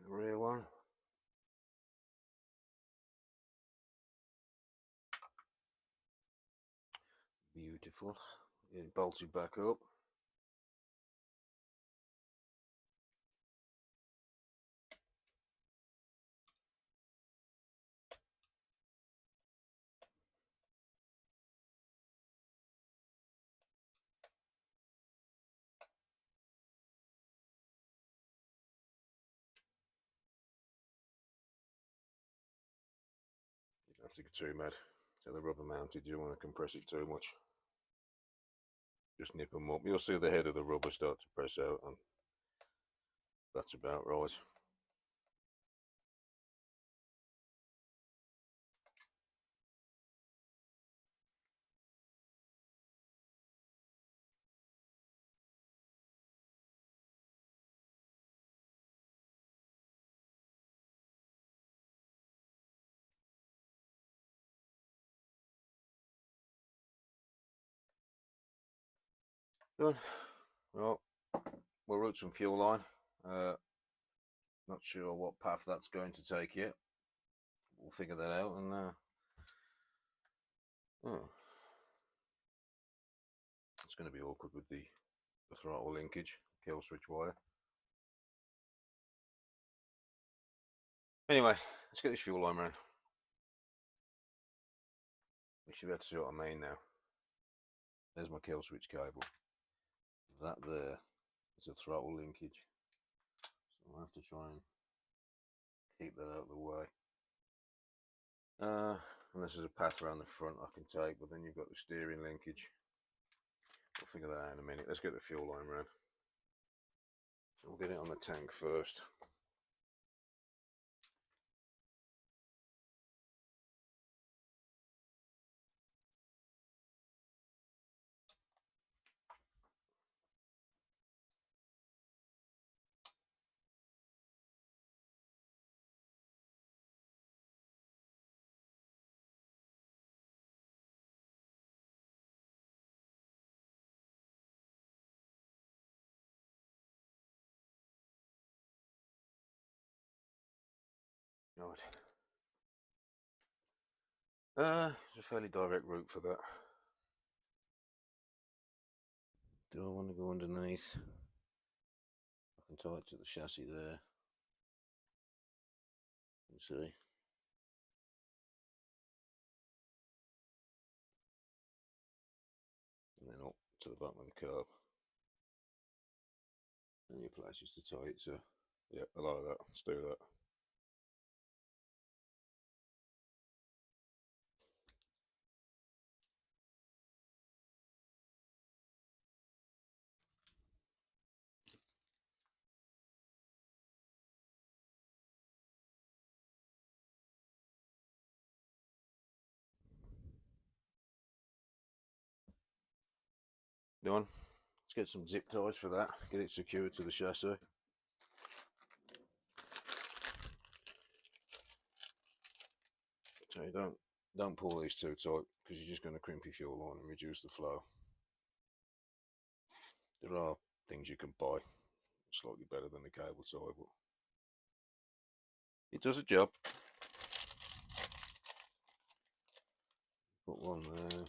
The rear one. Beautiful. Get it bolted back up. You don't have to get too mad. So the rubber mounted, you don't want to compress it too much. Just nip them up. You'll see the head of the rubber start to press out, and that's about right. Done. Well, we'll route some fuel line. Not sure what path that's going to take yet. We'll figure that out, and it's going to be awkward with the throttle linkage, kill switch wire. Anyway, let's get this fuel line around. You should be able to see what I mean now. There's my kill switch cable. That there is a throttle linkage. So I'll have to try and keep that out of the way. Unless there's a path around the front I can take, but then you've got the steering linkage. We'll figure that out in a minute. Let's get the fuel line around. So we'll get it on the tank first. Right. It's a fairly direct route for that. Do I want to go underneath? I can tie it to the chassis there. You see. And then up to the bottom of the curb. And your places to tie it, so yeah, I like that. Let's do that. Done. Let's get some zip ties for that, get it secured to the chassis. So you don't pull these too tight because you're just going to crimp your fuel line and reduce the flow. There are things you can buy slightly better than the cable tie, but it does a job. Put one there.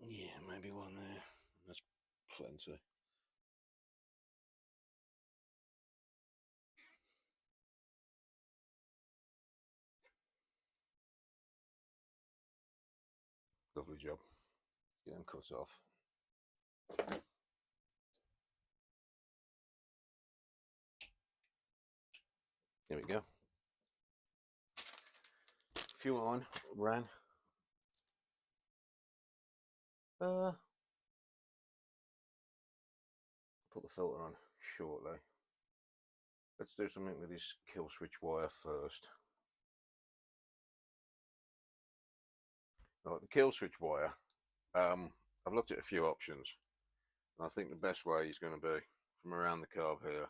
Yeah, maybe one there. That's plenty. Lovely job. Get them cut off. There we go. Fuel line ran. Put the filter on shortly. Let's do something with this kill switch wire first. Right, the kill switch wire. I've looked at a few options, and I think the best way is going to be from around the carb here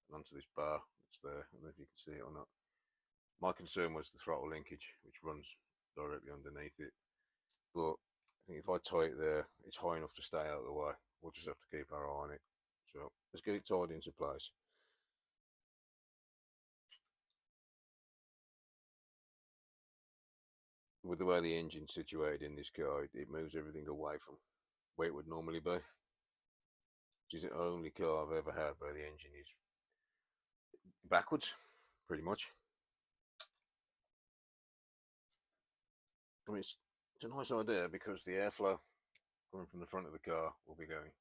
and onto this bar that's there. I don't know if you can see it or not. My concern was the throttle linkage, which runs directly underneath it. But I think if I tie it there, it's high enough to stay out of the way. We'll just have to keep our eye on it. So let's get it tied into place. With the way the engine's situated in this car, it moves everything away from where it would normally be. Which is the only car I've ever had where the engine is backwards, pretty much. I mean, it's a nice idea because the airflow coming from the front of the car will be going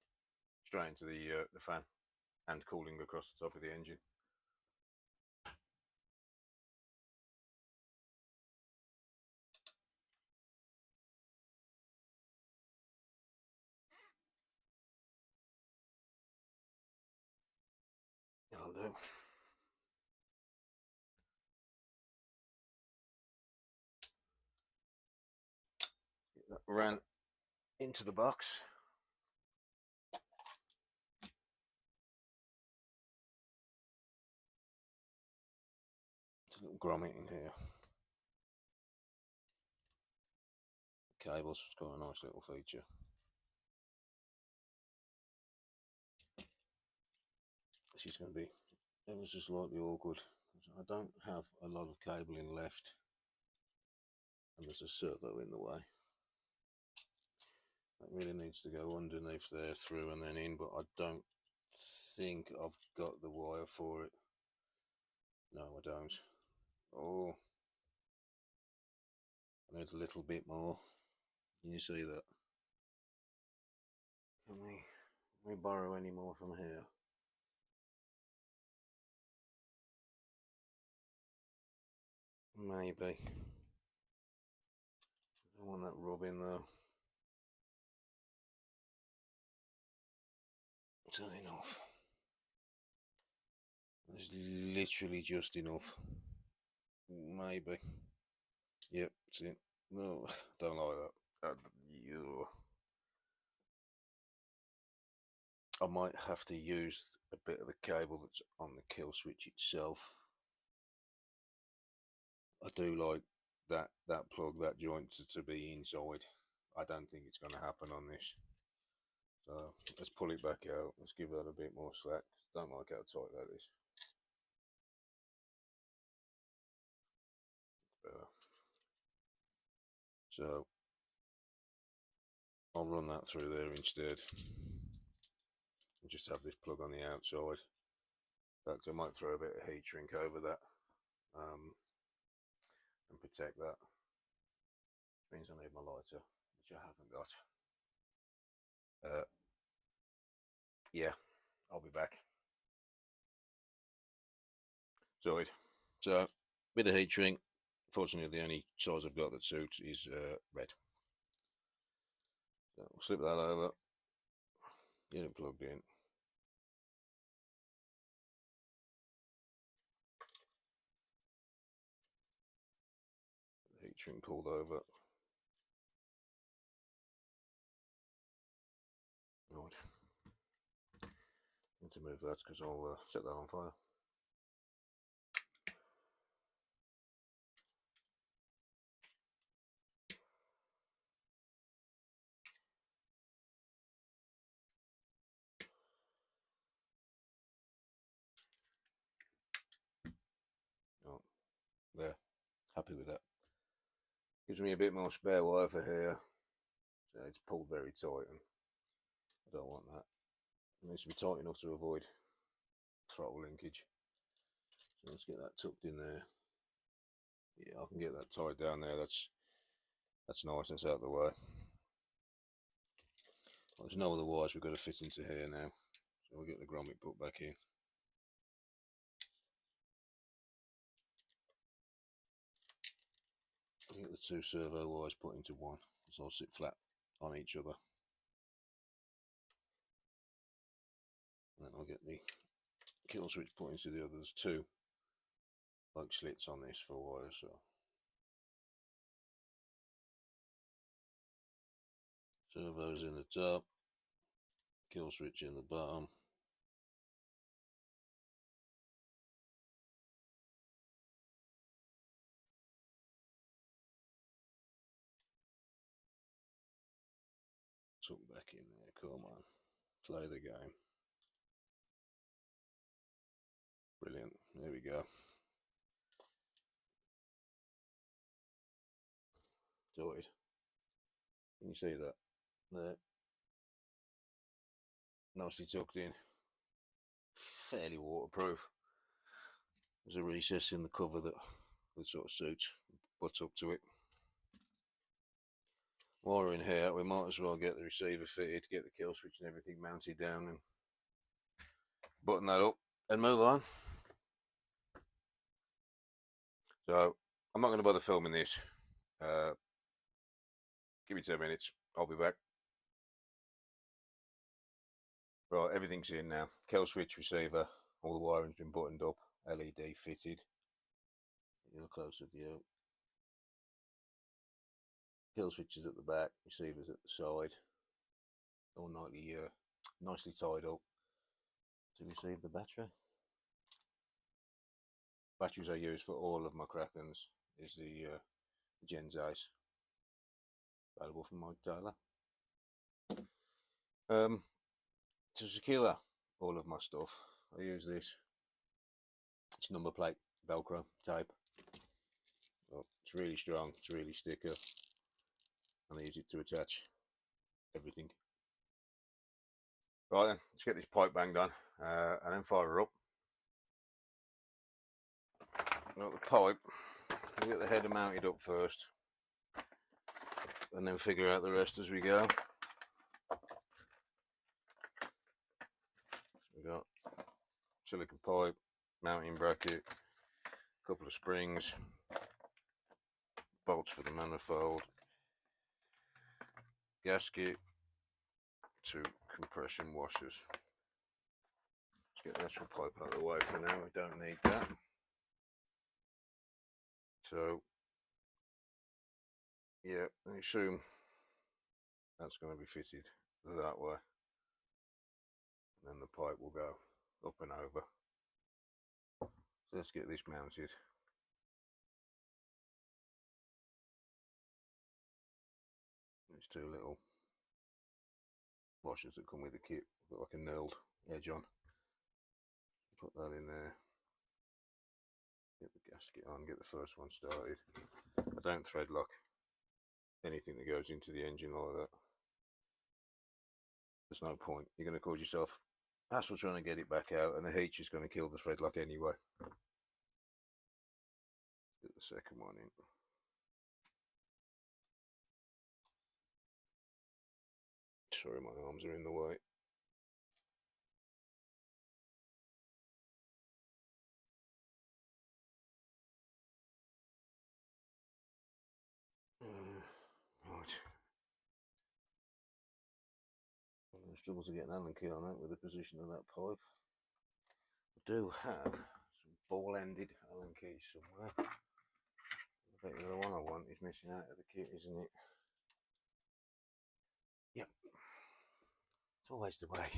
straight into the fan and cooling across the top of the engine. That'll do. Get that ran into the box. There's a little grommet in here. Cables, it's got a nice little feature. This is going to be ever so slightly awkward. I don't have a lot of cabling left, and there's a servo in the way. That really needs to go underneath there, through and then in, but I don't think I've got the wire for it. No, I don't. Oh, I need a little bit more. Can you see that? Can we borrow any more from here? Maybe. I don't want that rubbing though. Is that enough? That's literally just enough. Maybe. Yep, see it. No, don't like that. I might have to use a bit of the cable that's on the kill switch itself. I do like that plug, that joint to be inside. I don't think it's going to happen on this. So let's pull it back out. Let's give that a bit more slack. Don't like how tight that is. Better. So I'll run that through there instead. And just have this plug on the outside. In fact, I might throw a bit of heat shrink over that and protect that. Which means I need my lighter, which I haven't got. Yeah, I'll be back. Sorted. So, bit of heat shrink. Fortunately, the only size I've got that suits is red. So we'll slip that over, get it plugged in. Heat shrink pulled over. Right. to move that because I'll set that on fire. Oh, there, happy with that. Gives me a bit more spare wire for here. So it's pulled very tight and I don't want that. It needs to be tight enough to avoid throttle linkage. So let's get that tucked in there. Yeah, I can get that tied down there. That's nice. That's out of the way. Well, there's no other wires we've got to fit into here now. So we'll get the grommet put back in. I'll get the two servo wires put into one, so I'll sit flat on each other. And then I'll get the kill switch put into the other. There's two like slits on this for wires, so servos in the top, kill switch in the bottom. Tuck back in there, come on, play the game. Brilliant, there we go. Sorted. Can you see that? There. Nicely tucked in. Fairly waterproof. There's a recess in the cover that sort of suits, butts up to it. While we're in here, we might as well get the receiver fitted, get the kill switch and everything mounted down and button that up and move on. So I'm not going to bother filming this. Give me 10 minutes, I'll be back. Right, everything's in now. Kill switch, receiver, all the wiring's been buttoned up, LED fitted. Give you a closer view. Kill switches at the back, receivers at the side. All nicely tied up to receive the battery. Batteries I use for all of my Krakens is the Gens Ace, available from Mike Taylor. To secure all of my stuff, I use this. It's number plate Velcro tape. Well, it's really strong, it's really sticker, and I use it to attach everything. Right then, let's get this pipe banged on and then fire her up. Got the pipe, we'll get the header mounted up first and then figure out the rest as we go. We've got silicone pipe, mounting bracket, a couple of springs, bolts for the manifold, gasket, two compression washers. Let's get the actual pipe out of the way for now, we don't need that. So yeah, I assume that's going to be fitted that way, and then the pipe will go up and over. So let's get this mounted. There's two little washers that come with the kit, got like a knurled edge on. Put that in there. Get the gasket on, get the first one started. I don't thread lock anything that goes into the engine like that. There's no point. You're going to cause yourself hassle trying to get it back out, and the heat's just going to kill the thread lock anyway. Get the second one in. Sorry, my arms are in the way. Right. There's trouble to get an Allen key on that with the position of that pipe. I do have some ball-ended Allen keys somewhere. I bet you the one I want is missing out of the kit, isn't it? Yep. It's always the way.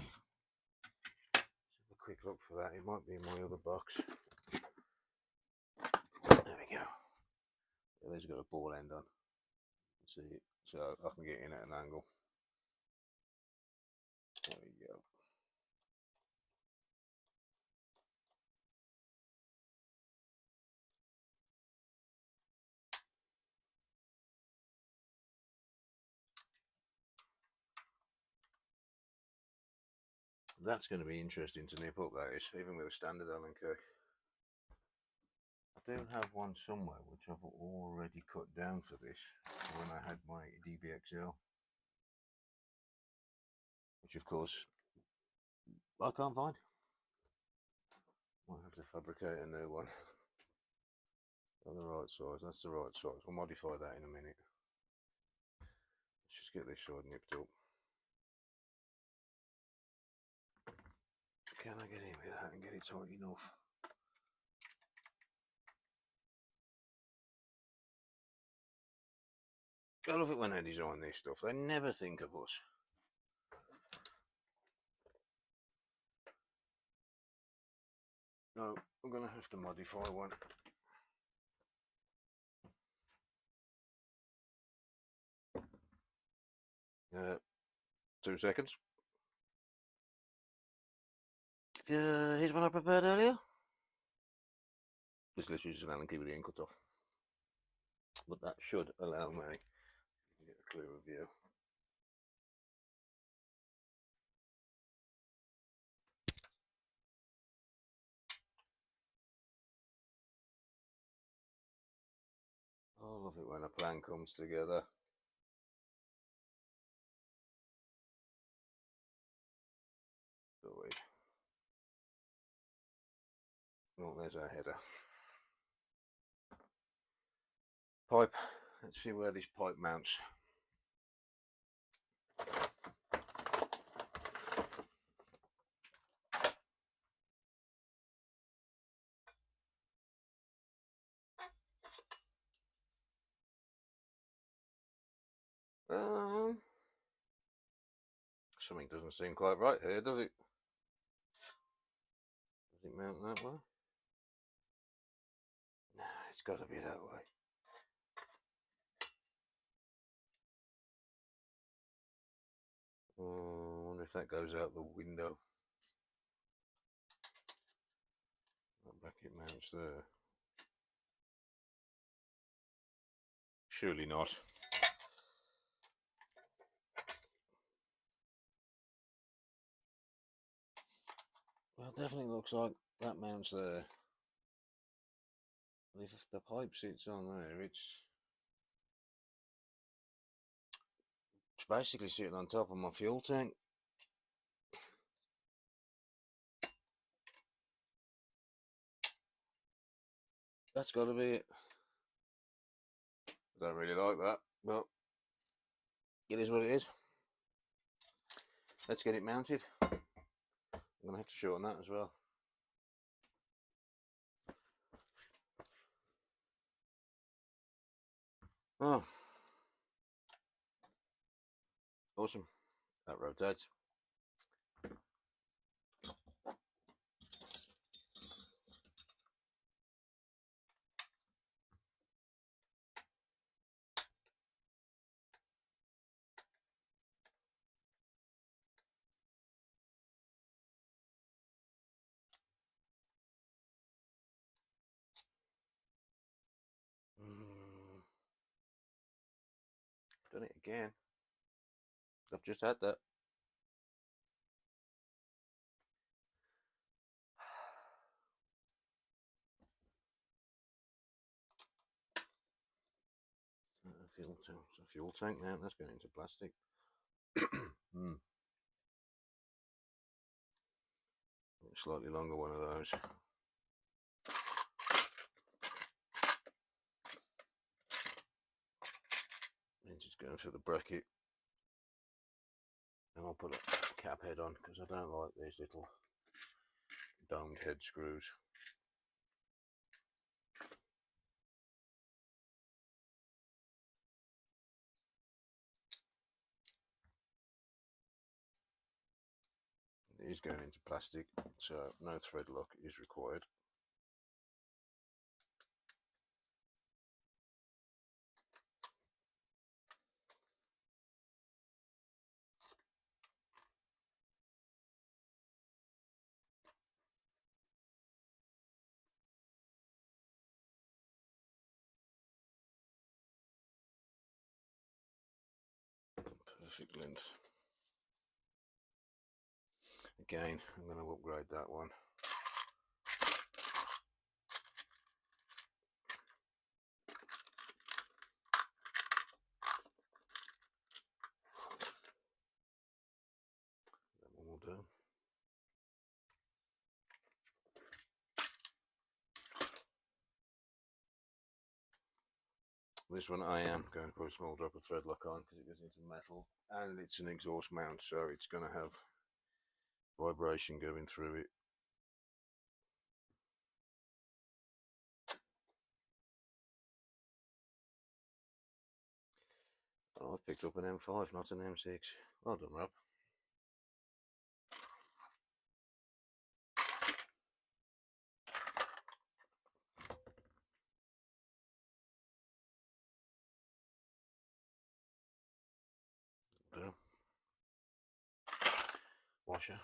So quick look for that. It might be in my other box. There we go. Yeah, there's got a ball end on. See it, so I can get in at an angle. There we go. That's going to be interesting to nip up, that is, even with a standard Allen key. I do have one somewhere which I've already cut down for this when I had my DBXL, which of course I can't find. Might have to fabricate a new one. Got the right size, that's the right size. We'll modify that in a minute. Let's just get this side nipped up. Can I get in with that and get it tight enough? I love it when they design this stuff. They never think of us. No, I'm going to have to modify one. 2 seconds. Here's one I prepared earlier. This literally is an Allen key with the end cut off. But that should allow me to get a clearer view. I love it when a plan comes together. Oh, there's our header. Pipe. Let's see where this pipe mounts. Something doesn't seem quite right here, does it? Does it mount that way? Nah, it's got to be that way. Oh, I wonder if that goes out the window. That bracket mounts there. Surely not. Well, it definitely looks like that mounts there. But if the pipe sits on there, it's basically sitting on top of my fuel tank. That's got to be it. I don't really like that, but it is what it is. Let's get it mounted. I'm going to have to shorten that as well. Oh, awesome. That rotates. Done it again. I've just had that. Fuel tank. It's a fuel tank now. That's going into plastic. Slightly longer one of those. It's just going through the bracket. And I'll put a cap head on because I don't like these little domed head screws. is going into plastic, so no thread lock is required. Perfect length. Again, I'm going to upgrade that one. That one will do. This one I am going to put a small drop of thread lock on because it goes into metal and it's an exhaust mount, so it's going to have vibration going through it. Oh, I've picked up an M5, not an M6. Well done, Rob. Do. Washer.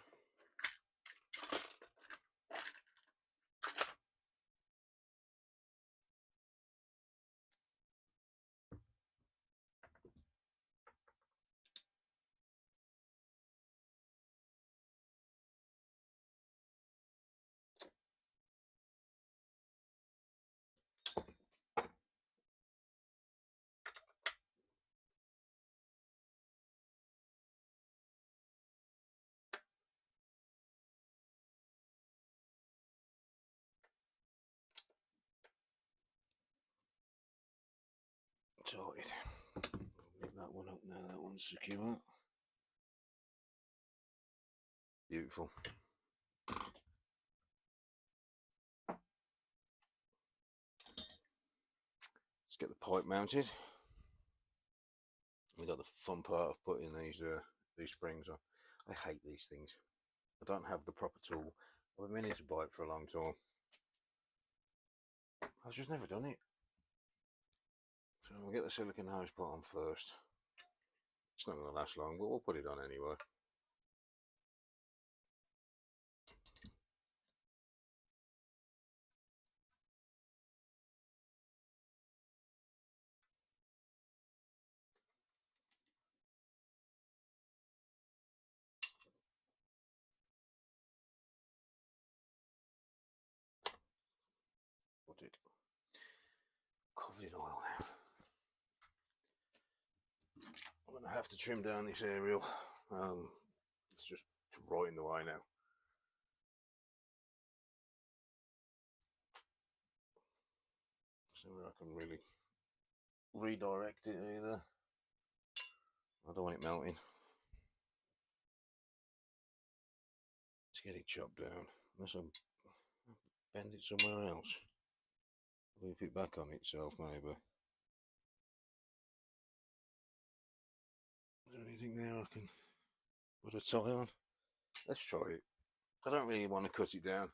Sorted. Pick that one up now, that one's secure. Beautiful. Let's get the pipe mounted. We got the fun part of putting these springs on. I hate these things. I don't have the proper tool. I've been meaning to buy it for a long time. I've just never done it. So we'll get the silicone hose put on first. It's not going to last long, but we'll put it on anyway. Put it covered in oil now. I'm going to have to trim down this aerial. It's just right in the way now. So I can really redirect it either. I don't want it melting. Let's get it chopped down. Unless I bend it somewhere else. Loop it back on itself maybe. Is there anything there I can put a tie on? Let's try it. I don't really want to cut it down.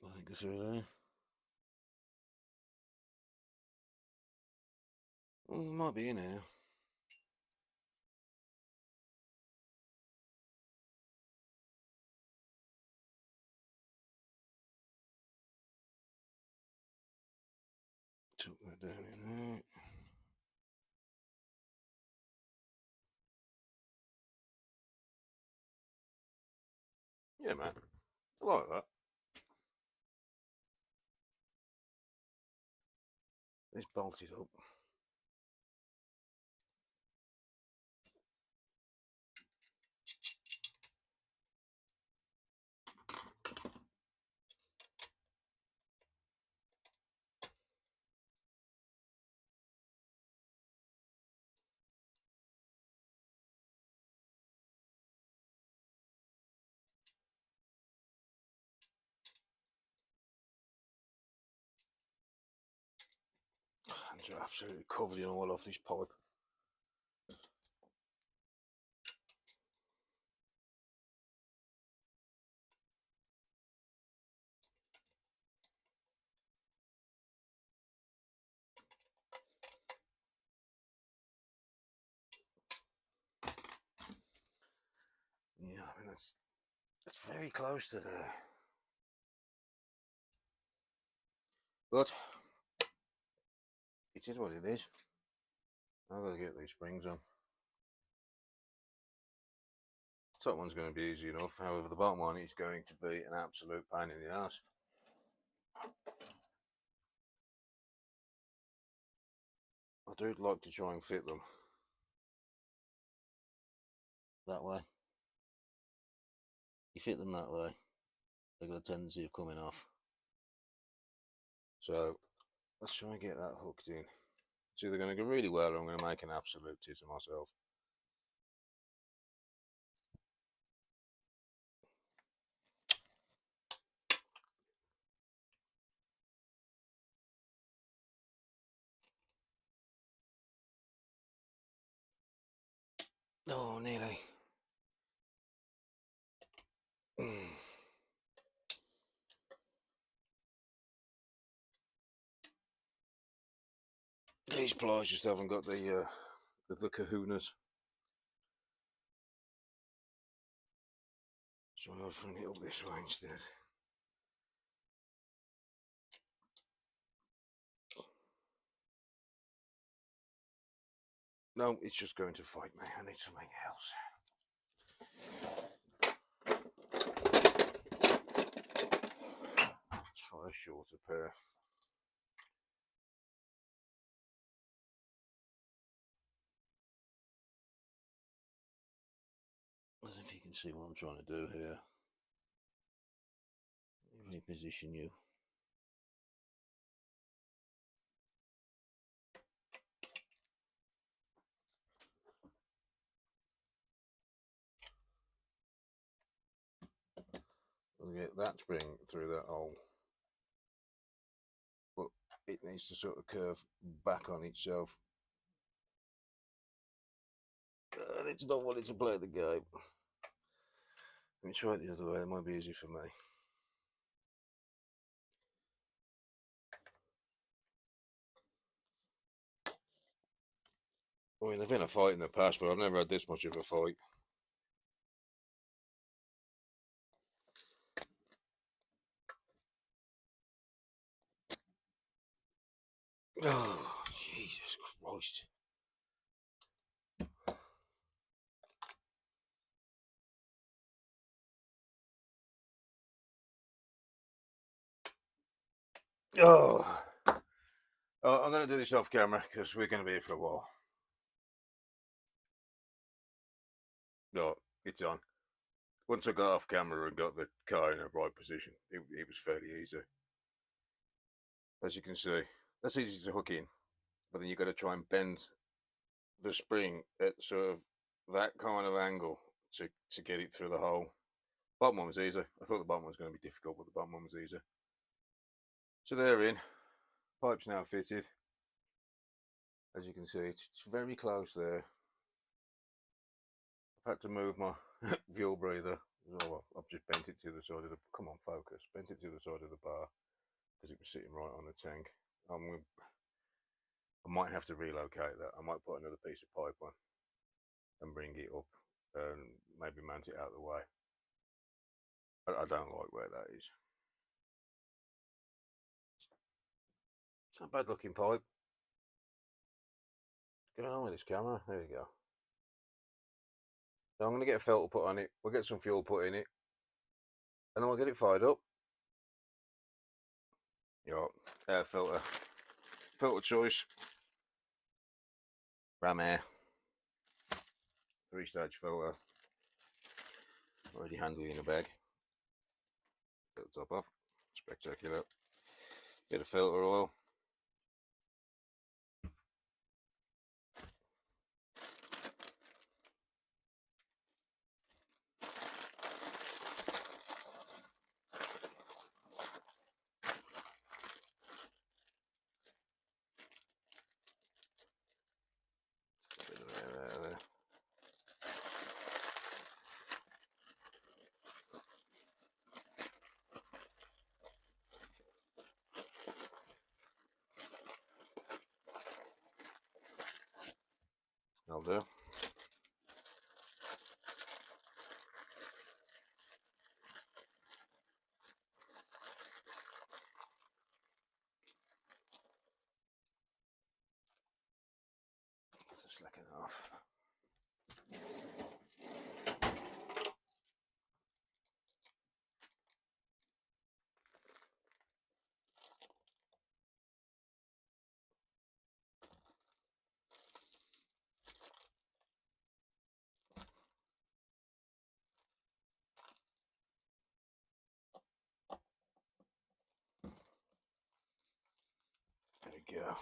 I think it's through there. Well, it might be in here. Tuck that down in there. Yeah, man. I like that. Let's bolt it up. hands are absolutely covered in oil off this pipe. Yeah, I mean that's very close to there. But it is what it is. I've got to get these springs on. The top one's going to be easy enough, however the bottom one is going to be an absolute pain in the ass. I do like to try and fit them that way. You fit them that way, they've got a tendency of coming off. So let's try and get that hooked in. It's either going to go really well or I'm going to make an absolute tit of myself. Oh, nearly. These pliers just haven't got the kahunas. So I'll bring it up this way instead. No, it's just going to fight me. I need something else. Let's try a shorter pair. As if you can see what I'm trying to do here. Really position you. We'll get that spring through that hole, but it needs to sort of curve back on itself. And it's not wanting to play the game. Let me try it the other way, it might be easy for me. I mean, there's been a fight in the past, but I've never had this much of a fight. Oh, Jesus Christ. Oh, I'm going to do this off camera because we're going to be here for a while. No, it's on. Once I got off camera and got the car in the right position, it was fairly easy. As you can see, that's easy to hook in, but then you've got to try and bend the spring at sort of that kind of angle to get it through the hole. Bottom one was easy. I thought the bottom one was going to be difficult, but the bottom one was easy. So they're in. Pipe's now fitted. As you can see, it's very close there. I've had to move my fuel breather. Oh, I've just bent it to the side of the, come on, focus. Bent it to the side of the bar because it was sitting right on the tank. I might have to relocate that. I might put another piece of pipe on and bring it up and maybe mount it out of the way. I don't like where that is. It's not a bad looking pipe. What's going on with this camera? There you go. So I'm going to get a filter put on it. We'll get some fuel put in it. And then we'll get it fired up. Yeah, air filter. Filter choice. Ram air. 3-stage filter. Already handy in a bag. Get the top off. Spectacular. Bit of filter oil. That'll do. Just slacken it off. There we go.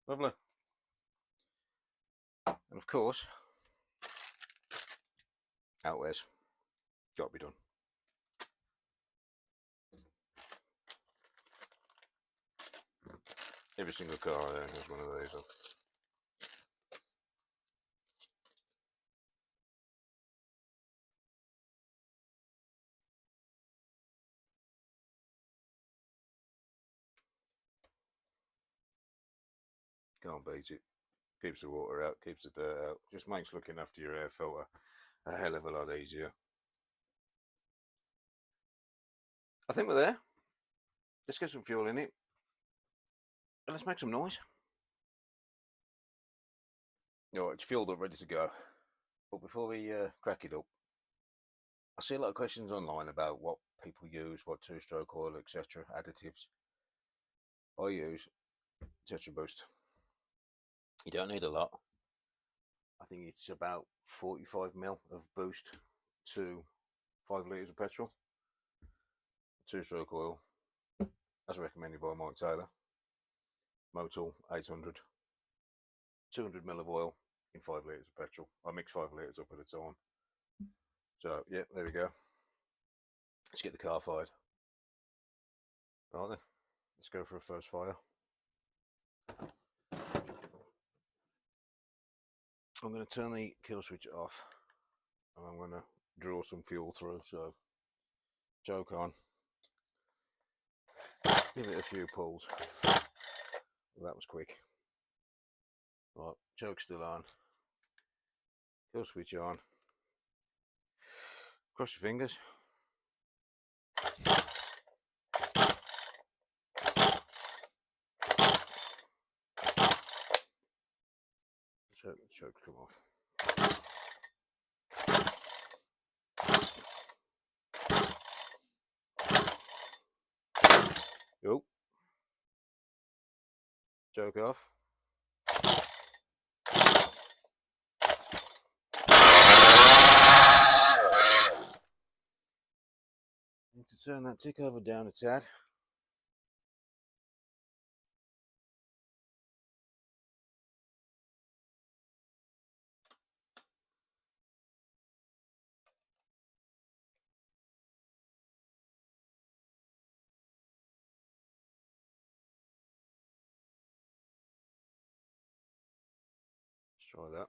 Lovely. And of course, outwears. Got to be done. Every single car I own has one of these on. Can't beat it. Keeps the water out, keeps the dirt out. Just makes looking after your air filter a hell of a lot easier. I think we're there. Let's get some fuel in it. And let's make some noise. Alright, it's fueled up, ready to go. But before we crack it up, I see a lot of questions online about what people use, what two-stroke oil, etc., additives. I use Tetra Boost. You don't need a lot. I think it's about 45ml of boost to 5 litres of petrol. Two-stroke oil, as recommended by Mike Taylor. Motul 800. 200ml of oil in 5 litres of petrol. I mix 5 litres up at a time. So, yeah, there we go. Let's get the car fired. Right then, let's go for a first fire. I'm going to turn the kill switch off and I'm going to draw some fuel through. So, choke on. Give it a few pulls. Well, that was quick. Right, choke still on. Kill switch on. Cross your fingers. Choke come off. Oh. Choke off. Need to turn that tick over down a tad. Let's try that.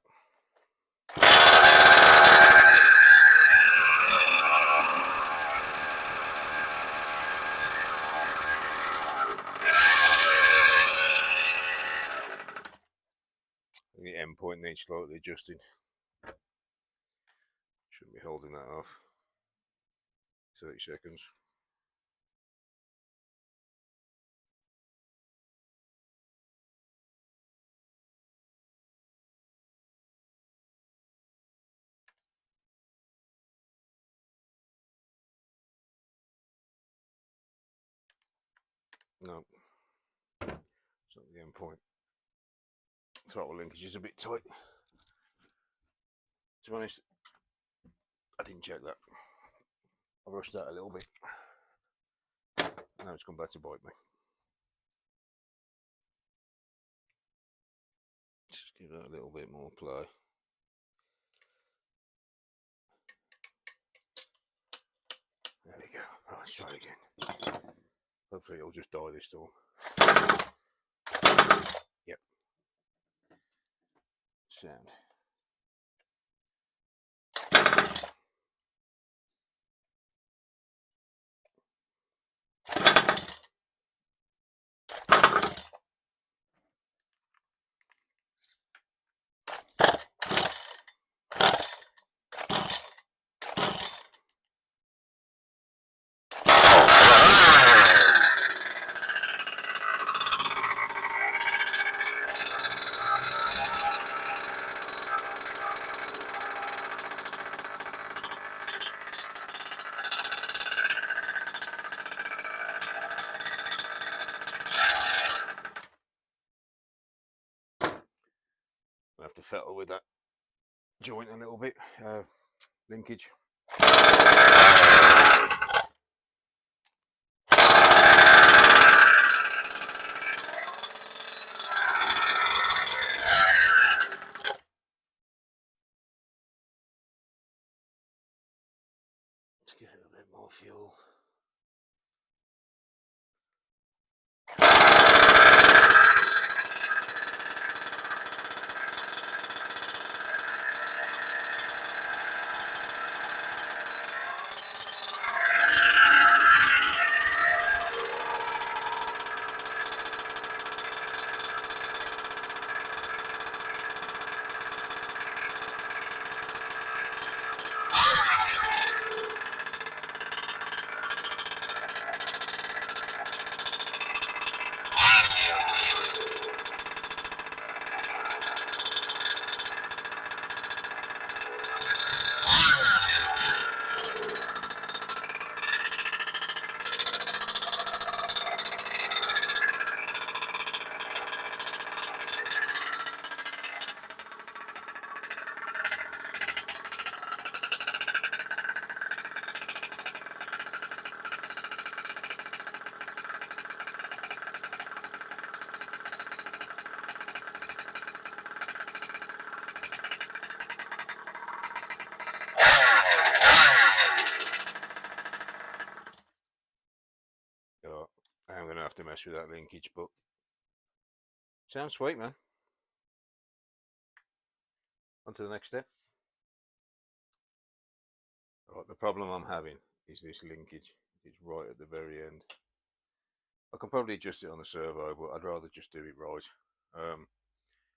The end point needs slightly adjusting. Shouldn't be holding that off. 30 seconds. No, it's not the end point. Throttle linkage is a bit tight. To be honest, I didn't check that. I rushed that a little bit. Now it's come back to bite me. Just give that a little bit more play. There we go. Right, let's try again. Hopefully it'll just die this time. Yep. Sound. have to fiddle with that joint a little bit, linkage. Let's give it a bit more fuel. I'm going to have to mess with that linkage, but sounds sweet, man. On to the next step. Right, the problem I'm having is this linkage. It's right at the very end. I can probably adjust it on the servo, but I'd rather just do it right.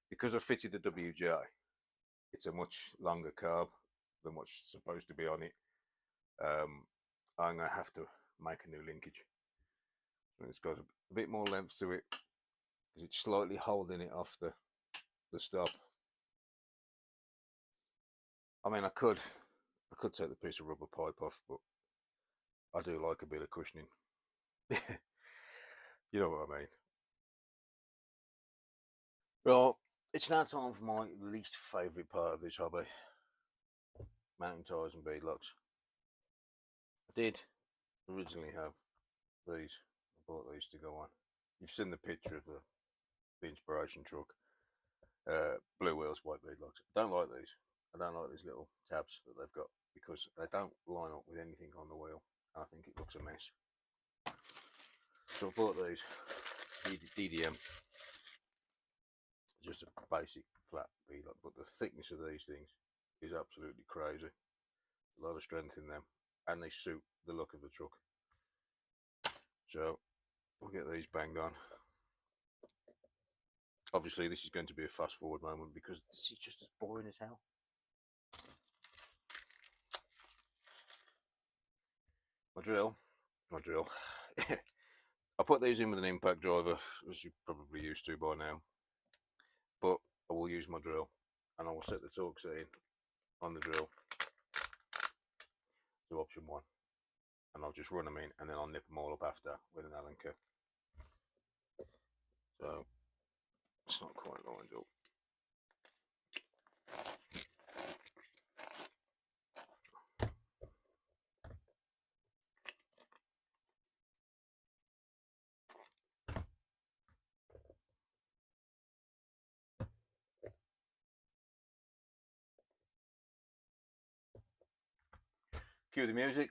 Because I fitted the WJ, it's a much longer carb than what's supposed to be on it. I'm going to have to make a new linkage. It's got a bit more length to it because it's slightly holding it off the stop. I mean, I could take the piece of rubber pipe off, but I do like a bit of cushioning. You know what I mean. Well, it's now time for my least favourite part of this hobby. Mountain tyres and beadlocks. I did originally have these. I bought these to go on. You've seen the picture of the inspiration truck. Blue wheels, white beadlocks. I don't like these. I don't like these little tabs that they've got because they don't line up with anything on the wheel. I think it looks a mess. So I bought these DDM. Just a basic flat beadlock, but the thickness of these things is absolutely crazy. A lot of strength in them, and they suit the look of the truck. So we'll get these banged on. Obviously this is going to be a fast forward moment because this is just as boring as hell. My drill. I put these in with an impact driver, as you're probably used to by now, but I will use my drill and I will set the torque setting on the drill to option 1, and I'll just run them in and then I'll nip them all up after with an Allen key. So it's not quite lined up. Cue the music.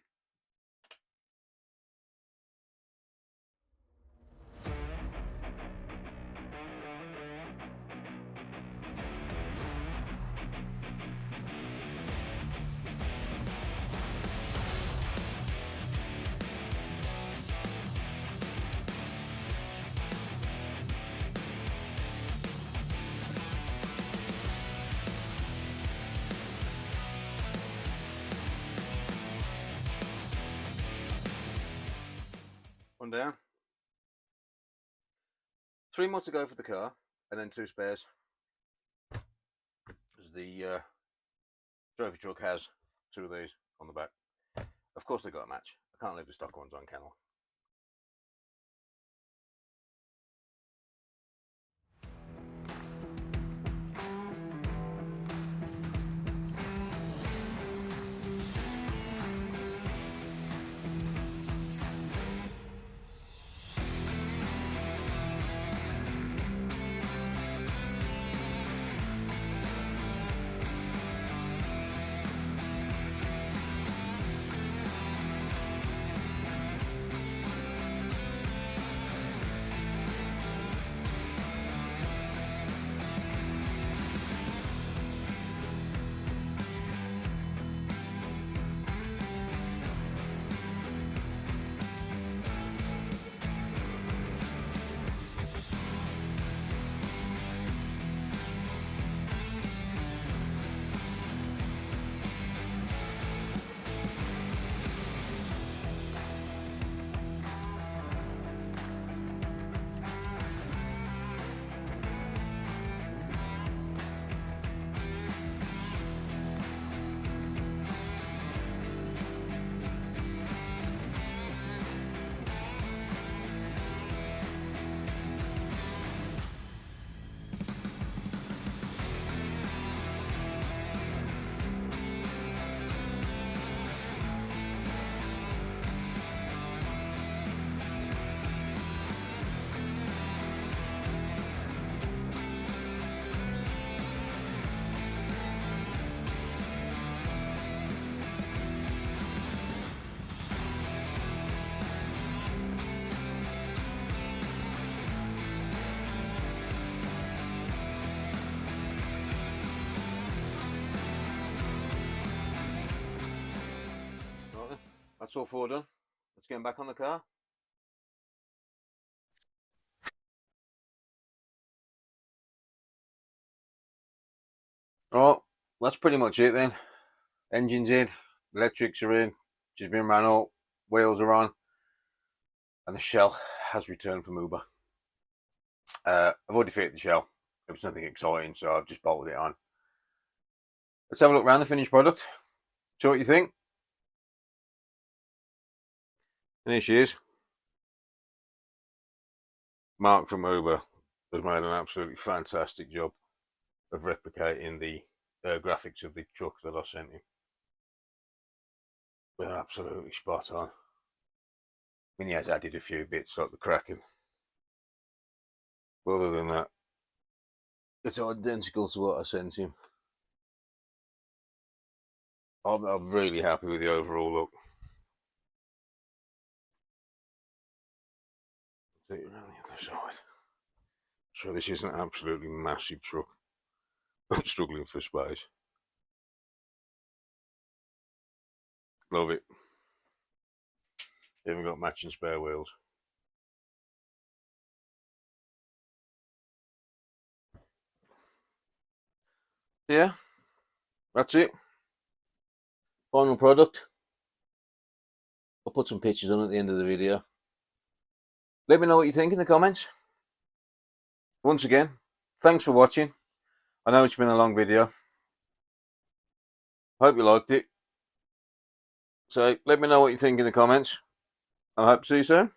One down. 3 more to go for the car, and then 2 spares. Because the trophy truck has 2 of these on the back. Of course they got a match. I can't leave the stock ones on kennel. that's all four done. Let's get back on the car. Right, that's pretty much it then. Engine's in, electrics are in, she's been ran up, wheels are on, and the shell has returned from Uber. I've already fitted the shell. It was nothing exciting, so I've just bolted it on. Let's have a look around the finished product. See what you think. And here she is. Mark from Uber has made an absolutely fantastic job of replicating the graphics of the truck that I sent him. They're absolutely spot on. I mean, he has added a few bits like the Kraken. But other than that, it's identical to what I sent him. I'm really happy with the overall look. Take it around the other side. So this is an absolutely massive truck. I'm struggling for space. Love it. Even got matching spare wheels. Yeah, that's it. Final product. I'll put some pictures on at the end of the video. Let me know what you think in the comments. Once again, thanks for watching. I know it's been a long video. Hope you liked it. So let me know what you think in the comments. I hope to see you soon.